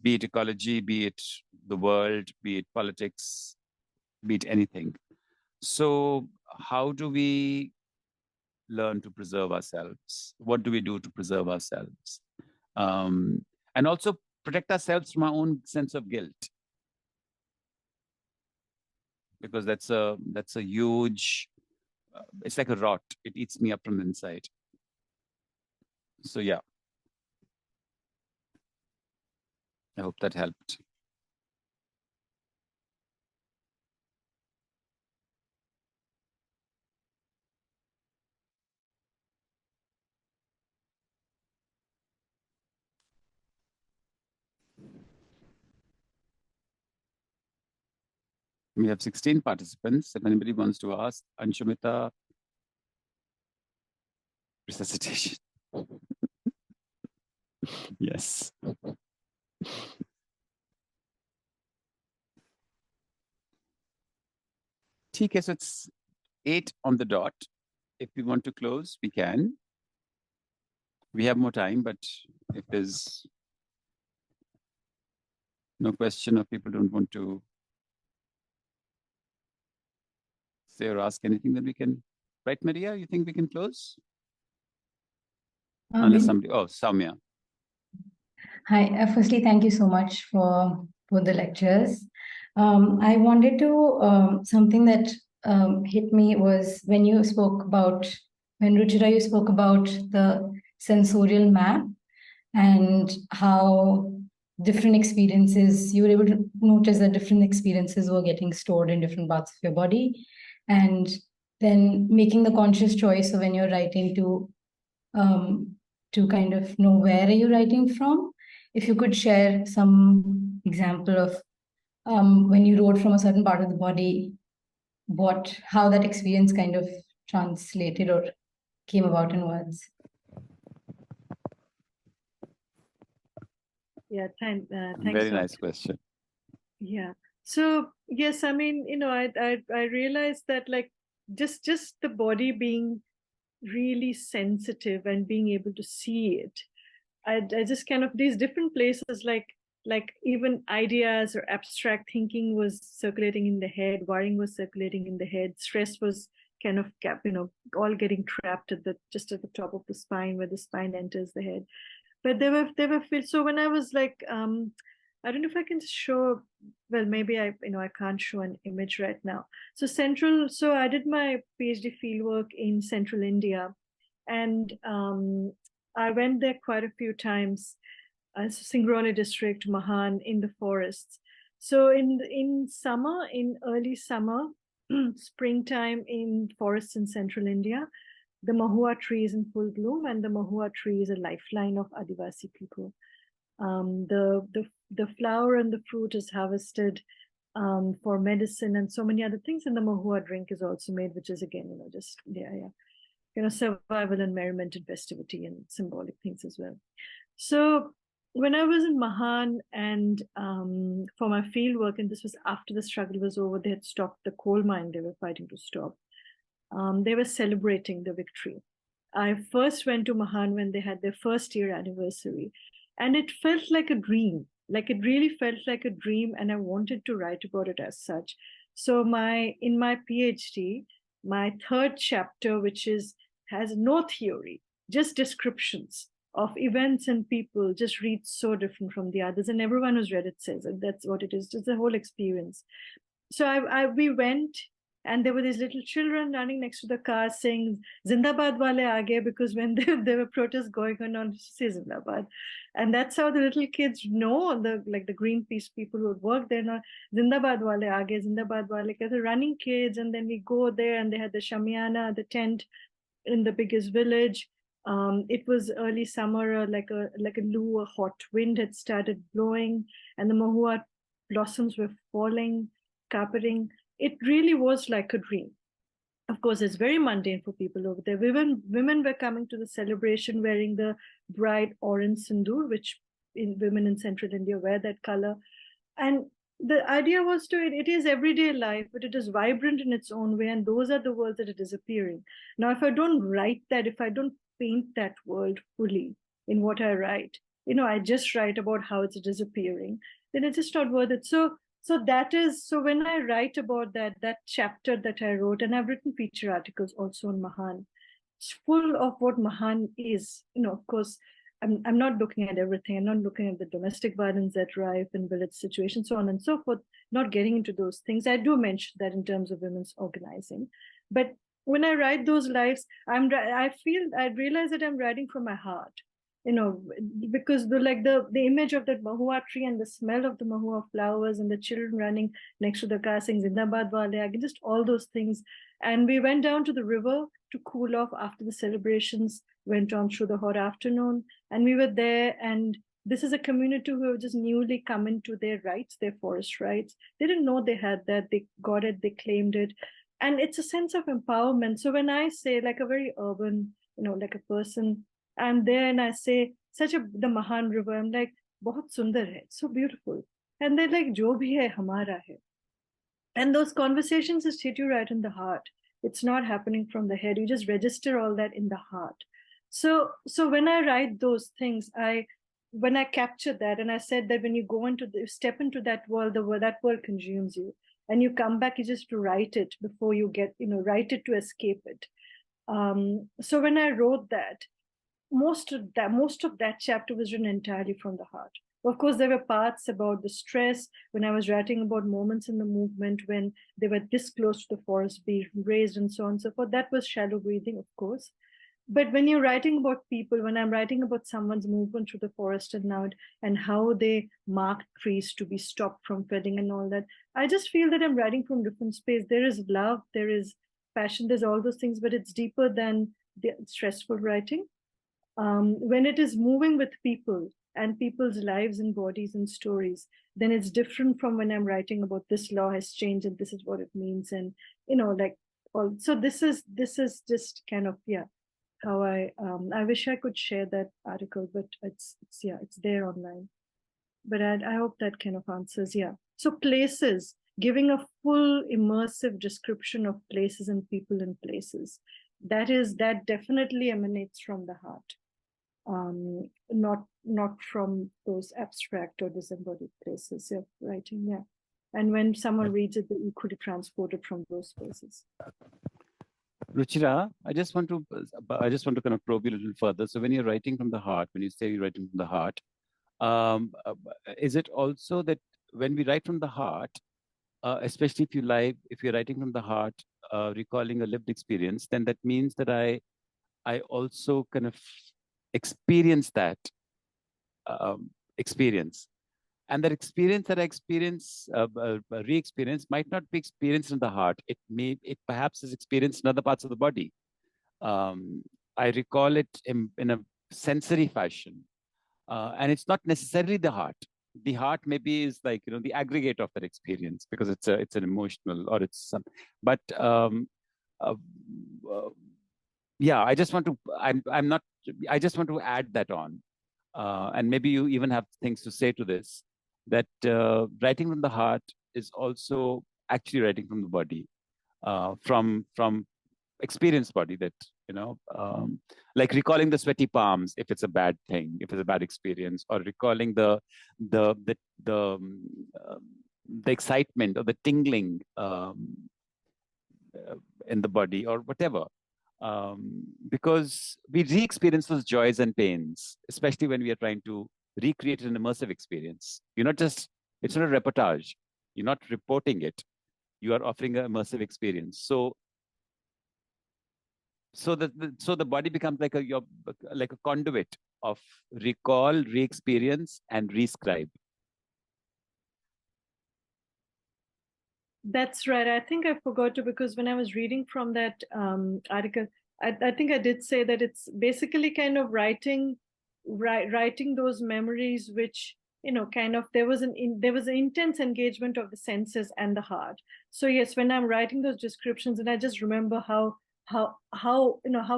be it ecology, be it the world, be it politics, be it anything. So how do we learn to preserve ourselves? What do we do to preserve ourselves? And also protect ourselves from our own sense of guilt, because that's a huge, it's like a rot. It eats me up from the inside. So yeah, I hope that helped. We have 16 participants. If anybody wants to ask, Anshumita, resuscitation. Yes. Okay, so it's 8 on the dot. If we want to close, we can. We have more time, but if there's no question, or people don't want to say or ask anything, then we can. Right, Maria? You think we can close? Unless somebody. Oh, Soumya. Hi. Firstly, thank you so much for the lectures. I wanted to something that hit me was when Ruchira, you spoke about the sensorial map, and how different experiences, you were able to notice that different experiences were getting stored in different parts of your body, and then making the conscious choice of when you're writing to kind of know where are you writing from. If you could share some example of when you wrote from a certain part of the body, how that experience kind of translated or came about in words. Yeah, thanks. Very nice question. Yeah. So yes, I mean, I realized that like just the body being really sensitive and being able to see it, I just kind of these different places like even ideas or abstract thinking was circulating in the head, worrying was circulating in the head, stress was kind of all getting trapped just at the top of the spine where the spine enters the head. But they were filled. So when I was like, I don't know if I can show, well, maybe I can't show an image right now. So I did my PhD fieldwork in central India, and I went there quite a few times. Singrauli district, Mahan, in the forests. So in summer, in early summer, springtime in forests in central India, the mahua tree is in full bloom, and the mahua tree is a lifeline of Adivasi people. The flower and the fruit is harvested for medicine and so many other things, and the mahua drink is also made, which is again, just survival and merriment and festivity and symbolic things as well. So when I was in Mahan and for my field work, and this was after the struggle was over, they had stopped the coal mine they were fighting to stop. They were celebrating the victory. I first went to Mahan when they had their first year anniversary, and it felt like a dream. Like it really felt like a dream, and I wanted to write about it as such. So in my PhD, my third chapter, which has no theory, just descriptions of events and people, just reads so different from the others, and everyone who's read it says that that's what it is, just the whole experience. So we went, and there were these little children running next to the car saying Zindabad wale aage, because when there were protests going on to say Zindabad. And that's how the little kids know, the Greenpeace people who work there, now Zindabad wale aage, Zindabad wale, because they're running kids. And then we go there, and they had the shamiana, the tent in the biggest village. It was early summer, like a hot wind had started blowing, and the mahua blossoms were falling, carpeting. It really was like a dream. Of course, it's very mundane for people over there. Women were coming to the celebration wearing the bright orange sindoor, which women in central India wear that color. And the idea was it is everyday life, but it is vibrant in its own way. And those are the worlds that are disappearing. Now, if I don't write that, if I don't paint that world fully in what I write, I just write about how it's disappearing, then it's just not worth it. So when I write about that chapter that I wrote, and I've written feature articles also on Mahan, it's full of what Mahan is. Of course, I'm not looking at everything. I'm not looking at the domestic violence that rife and village situations, so on and so forth, not getting into those things. I do mention that in terms of women's organizing. But when I write those lives, I realize that I'm writing from my heart. Because the image of that mahua tree and the smell of the mahua flowers and the children running next to the car saying Zindabad wale aage, just all those things. And we went down to the river to cool off after the celebrations went on through the hot afternoon. And we were there, and this is a community who have just newly come into their rights, their forest rights. They didn't know they had that. They got it, they claimed it. And it's a sense of empowerment. So when I say, like a very urban, like a person, I'm there and I say, the Mahan River, I'm like, bahut sundar hai, so beautiful. And they're like, jo bhi hai, hamara hai. And those conversations just hit you right in the heart. It's not happening from the head. You just register all that in the heart. So when I write those things, when I capture that, and I said that when you step into that world, that world consumes you. And you come back, you just to write it before you write it to escape it. So when I wrote that, most of that chapter was written entirely from the heart. Of course, there were parts about the stress when I was writing about moments in the movement when they were this close to the forest being raised and so on and so forth. That was shallow breathing, of course. but when you're writing about people, when I'm writing about someone's movement through the forest and how they mark trees to be stopped from felling and all that, I just feel that I'm writing from different space. There is love, there is passion, there's all those things, but it's deeper than the stressful writing. When it is moving with people and people's lives and bodies and stories, then it's different from when I'm writing about this law has changed and this is what it means, and like all. So this is just kind of how I wish I could share that article, but it's there online. But I hope that kind of answers. So places, giving a full immersive description of places and people and places, that definitely emanates from the heart. Not from those abstract or disembodied places of writing. And when someone reads it, they're equally transported from those places. Ruchira, I just want to kind of probe you a little further. So when you're writing from the heart, when you say you're writing from the heart, is it also that when we write from the heart, especially if you're writing from the heart, recalling a lived experience, then that means that I also kind of experience that experience. And that experience that I re-experience might not be experienced in the heart. It perhaps is experienced in other parts of the body. I recall it in a sensory fashion. And it's not necessarily the heart. The heart maybe is like, the aggregate of that experience because it's an emotional or it's some, but I just want to, I just want to add that on. And maybe you even have things to say to this, that writing from the heart is also actually writing from the body, from experienced body that, like recalling the sweaty palms, if it's a bad thing, if it's a bad experience, or recalling the excitement or the tingling in the body or whatever. Because we re-experience those joys and pains, especially when we are trying to recreate an immersive experience. It's not a reportage. You're not reporting it. You are offering an immersive experience. So the body becomes like a conduit of recall, re-experience, and rescribe. That's right. I think I forgot to, because when I was reading from that article, I think I did say that it's basically kind of writing those memories, which kind of there was an intense engagement of the senses and the heart. So yes, when I'm writing those descriptions, and I just remember how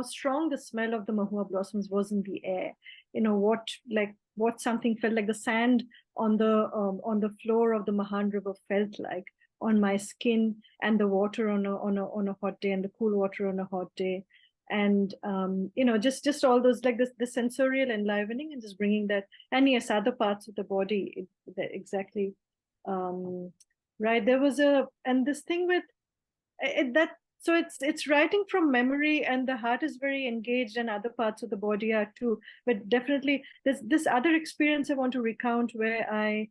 strong the smell of the mahua blossoms was in the air. What something felt like, the sand on the floor of the Mahan River felt like on my skin, and the water on a hot day, and the cool water on a hot day, and just all those, like the sensorial enlivening, and just bringing that, and yes, other parts of the body, exactly. Right, there was and this thing with that. So it's writing from memory, and the heart is very engaged, and other parts of the body are too. But definitely, there's this other experience I want to recount where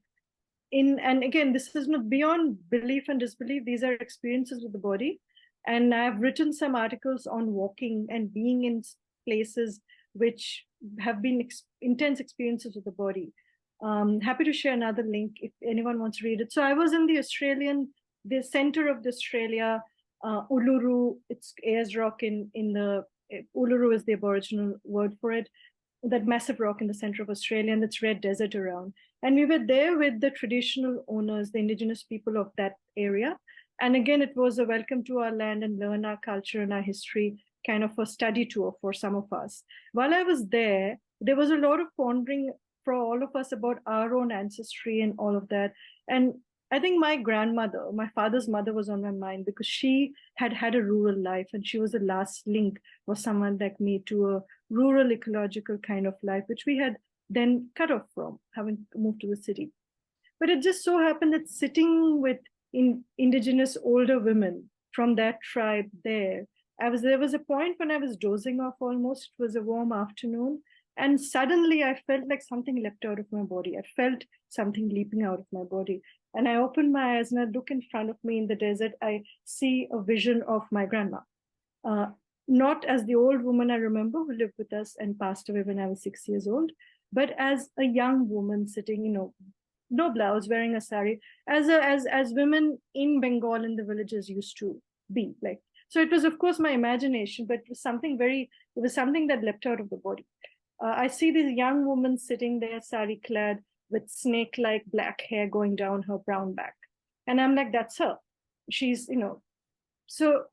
and again, this is not beyond belief and disbelief. These are experiences with the body. And I've written some articles on walking and being in places which have been intense experiences with the body. Happy to share another link if anyone wants to read it. So I was in the center of the Australia, Uluru. It's Ayers Rock Uluru is the Aboriginal word for it. That massive rock in the center of Australia, and it's red desert around. And we were there with the traditional owners, the indigenous people of that area. And again, it was a welcome to our land and learn our culture and our history, kind of a study tour for some of us. While I was there was a lot of pondering for all of us about our own ancestry and all of that. And I think my grandmother, my father's mother, was on my mind, because she had a rural life, and she was the last link for someone like me to a rural ecological kind of life, which we had then cut off from, having moved to the city. But it just so happened that sitting with indigenous older women from that tribe there was a point when I was dozing off almost. It was a warm afternoon, and suddenly I felt like something leapt out of my body. I felt something leaping out of my body. And I opened my eyes and I look in front of me in the desert. I see a vision of my grandma. not as the old woman I remember who lived with us and passed away when I was 6 years old, but as a young woman sitting, no blouse, wearing a sari, as women in Bengal in the villages used to be like. So it was, of course, my imagination, but it was something that leapt out of the body. I see this young woman sitting there, sari clad, with snake-like black hair going down her brown back, and I'm like, that's her. She's, so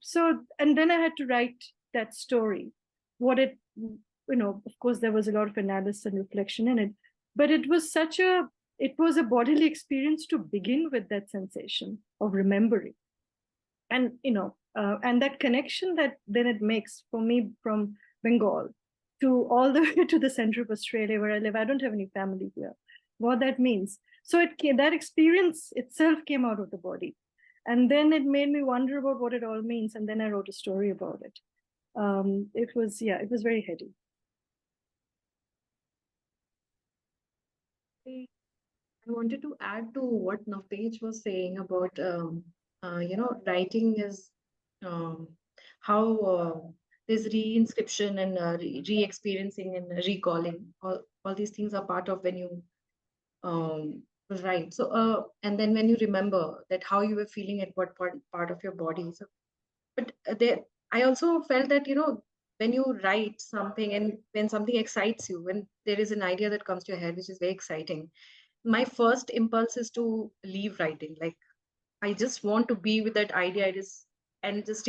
and then I had to write that story. What it, of course, there was a lot of analysis and reflection in it, but it was a bodily experience to begin with, that sensation of remembering. And, and that connection that then it makes for me from Bengal to all the way to the center of Australia where I live. I don't have any family here. What that means. So that experience itself came out of the body. And then it made me wonder about what it all means. And then I wrote a story about it. It was very heady. I wanted to add to what Navtej was saying about, writing is how there's re-inscription and re-experiencing and recalling. All these things are part of when you write. So, and then when you remember that how you were feeling at what part of your body. So, but I also felt that, when you write something and when something excites you, when there is an idea that comes to your head, which is very exciting, my first impulse is to leave writing. Like, I just want to be with that idea. And just,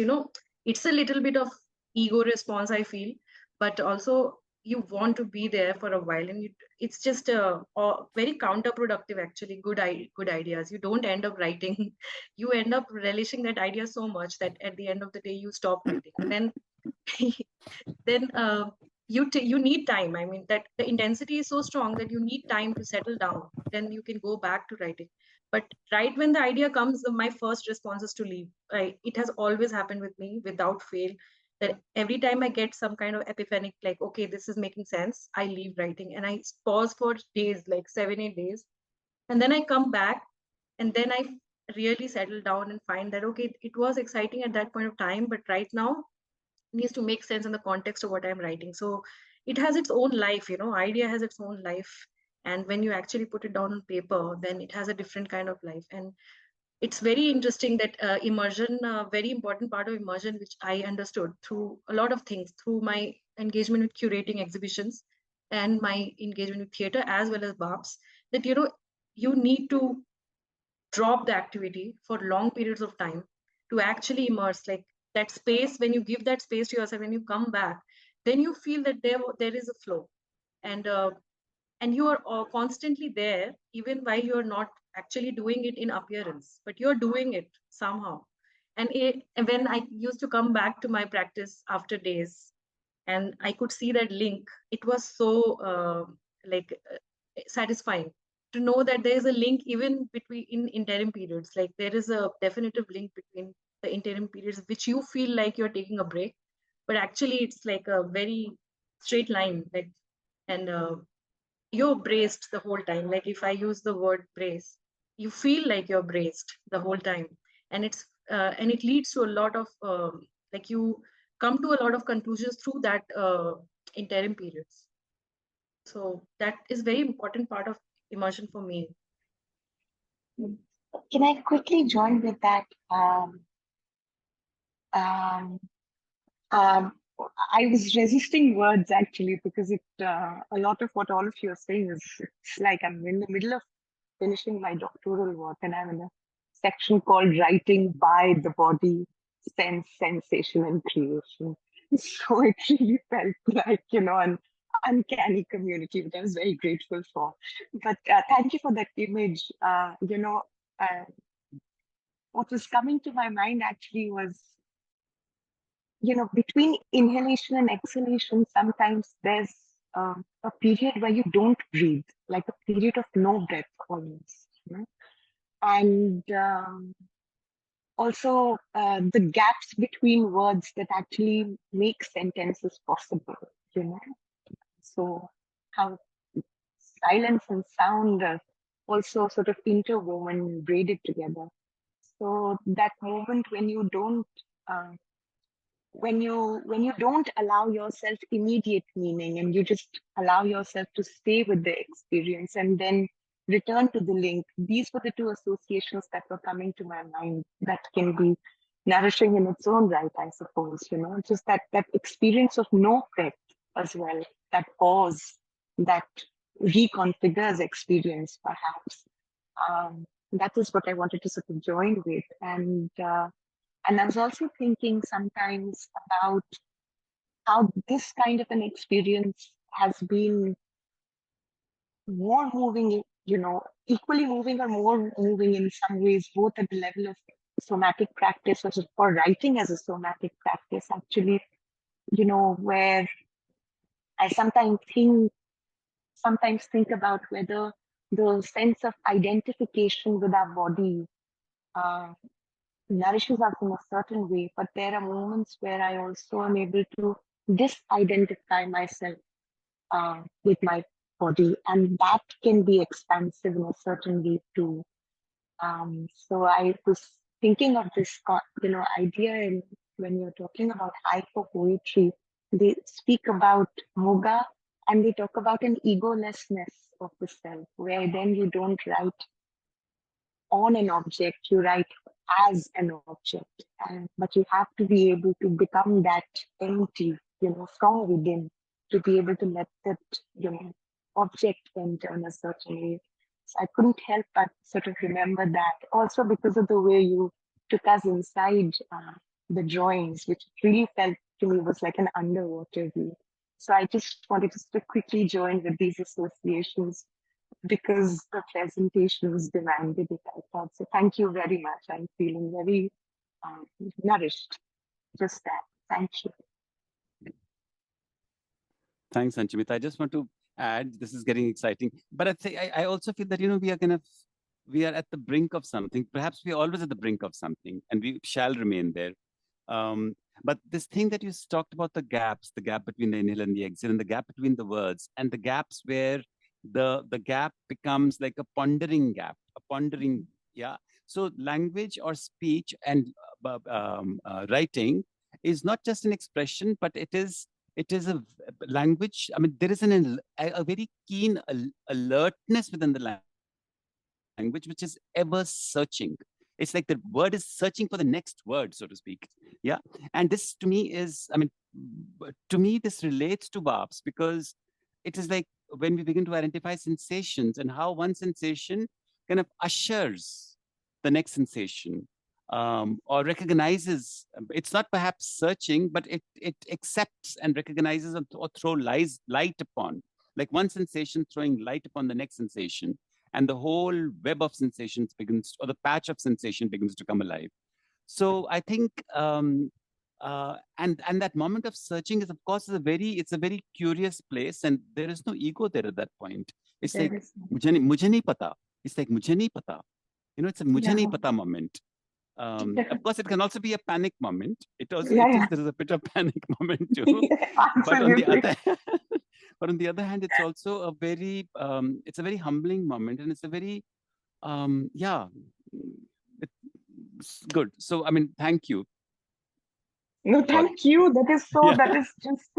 it's a little bit of ego response, I feel, but also you want to be there for a while, and it's just very counterproductive, actually. Good ideas, you don't end up writing. You end up relishing that idea so much that at the end of the day, you stop writing. And then then you need time. I mean, that the intensity is so strong that you need time to settle down. Then you can go back to writing. But right when the idea comes, my first response is to leave. It has always happened with me without fail, that every time I get some kind of epiphanic, like, okay, this is making sense, I leave writing and I pause for days, like 7-8 days. And then I come back, and then I really settle down and find that, okay, it was exciting at that point of time, but right now needs to make sense in the context of what I'm writing. So it has its own life, idea has its own life. And when you actually put it down on paper, then it has a different kind of life. And it's very interesting that immersion, very important part of immersion, which I understood through a lot of things, through my engagement with curating exhibitions and my engagement with theater as well as BARPS, that, you need to drop the activity for long periods of time to actually immerse. Like, that space, when you give that space to yourself, when you come back, then you feel that there is a flow, and you are constantly there, even while you're not actually doing it in appearance, but you're doing it somehow. And when I used to come back to my practice after days, and I could see that link, it was so satisfying to know that there is a link even between in interim periods. Like, there is a definitive link between the interim periods, which you feel like you're taking a break, but actually it's like a very straight line. Like, and you're braced the whole time. Like, if I use the word brace, you feel like you're braced the whole time, and it leads to a lot of like, you come to a lot of conclusions through that interim periods. So that is very important part of immersion for me. Can I quickly join with that? I was resisting words, actually, because a lot of what all of you are saying is, it's like I'm in the middle of finishing my doctoral work, and I'm in a section called Writing by the Body, Sense, Sensation, and Creation. So it really felt like, an uncanny community, which I was very grateful for. But thank you for that image. What was coming to my mind actually was, between inhalation and exhalation, sometimes there's a period where you don't breathe, like a period of no breath almost. And also the gaps between words that actually make sentences possible, So how silence and sound are also sort of interwoven, braided together. So that moment when you don't when you don't allow yourself immediate meaning and you just allow yourself to stay with the experience and then return to the link, these were the two associations that were coming to my mind that can be nourishing in its own right, I suppose, just that experience of no threat as well, that pause, that reconfigures experience perhaps. That is what I wanted to sort of join with. And I was also thinking sometimes about how this kind of an experience has been more moving, equally moving or more moving in some ways, both at the level of somatic practice or writing as a somatic practice, actually, where I sometimes think about whether the sense of identification with our body nourishes us in a certain way, but there are moments where I also am able to disidentify myself with my body, and that can be expansive in a certain way too. So I was thinking of this, idea, and when you're talking about hyper poetry, they speak about moga, and they talk about an egolessness of the self, where then you don't write on an object, you write as an object, but you have to be able to become that empty, from within, to be able to let that, object enter in a certain way. So I couldn't help but sort of remember that, also because of the way you took us inside the drawings, which really felt to me was like an underwater view. So I just wanted to sort of quickly join with these associations because the presentations demanded it, I thought. So thank you very much. I'm feeling very nourished. Just that. Thank you. Thanks, Anchimita. I just want to add, this is getting exciting, but I also feel that, we are at the brink of something. Perhaps we are always at the brink of something, and we shall remain there. But this thing that you talked about, the gap between the inhale and the exhale, and the gap between the words, and the gaps where the gap becomes like a pondering, yeah. So language or speech and writing is not just an expression, but it is a language. I mean, there is a very keen alertness within the language, which is ever searching. It's like the word is searching for the next word, so to speak. Yeah. And this to me this relates to BARPS, because it is like when we begin to identify sensations and how one sensation kind of ushers the next sensation, or recognizes. It's not perhaps searching, but it accepts and recognizes or throw light upon, like one sensation throwing light upon the next sensation, and the whole web of sensations begins, or the patch of sensation begins to come alive. So I think, and that moment of searching is, of course, it's a very curious place, and there is no ego there at that point. It's like mujhe nahi pata. It's like mujhe nahi pata. It's a mujhe nahi pata moment. Of course, it can also be a panic moment. There is a bit of panic moment too. But on the other hand, it's also a very humbling moment, and it's a very it's good. So I memean, thank you. No, thank you. That is just,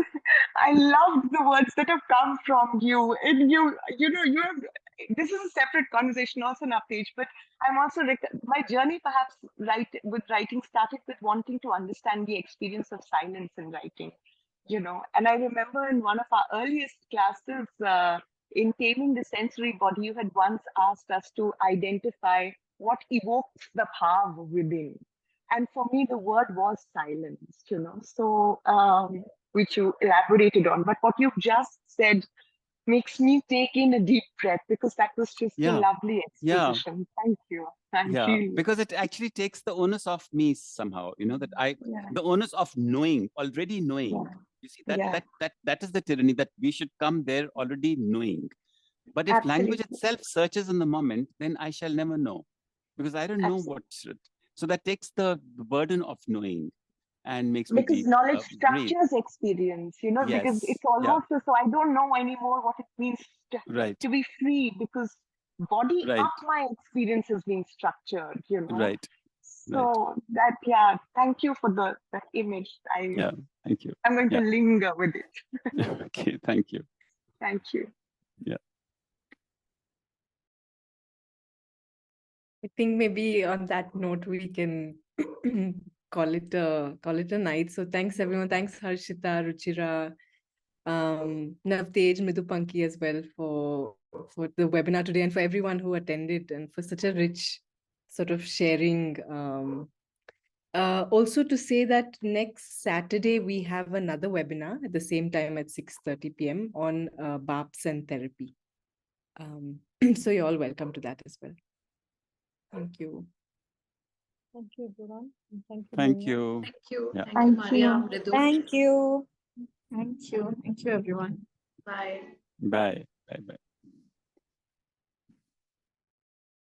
I loved the words that have come from you. And you have, this is a separate conversation also on our page, but I'm also, my journey perhaps with writing started with wanting to understand the experience of silence in writing, and I remember in one of our earliest classes, in Taming the Sensory Body, you had once asked us to identify what evokes the bhav within. And for me, the word was silence, so which you elaborated on. But what you've just said makes me take in a deep breath, because that was just a lovely exposition. Thank you. Because it actually takes the onus off me somehow, the onus of already knowing. You see, that is the tyranny, that we should come there already knowing. But if language itself searches in the moment, then I shall never know, because I don't know what should. So that takes the burden of knowing and makes me because knowledge structures experience, because it's almost so I don't know anymore what it means to be free, because body of my experience has been structured, Right. So that, yeah, thank you for that image. Yeah, thank you. I'm going to Yeah. linger with it. Okay, thank you. Thank you. Yeah. I think maybe on that note we can call it a night. So thanks everyone. Thanks Harshita, Ruchira, Navtej, Midhupanki as well for the webinar today, and for everyone who attended, and for such a rich sort of sharing. Also to say that next Saturday we have another webinar at the same time at 6:30 p.m. on BARPS and therapy. So you're all welcome to that as well. Thank you. Thank you, everyone. And thank you. Thank Maria. you. Thank you. Yeah. Thank you, Maria. Mridu. Thank you. Thank you. Thank you, everyone. Bye. Bye. Bye. Bye.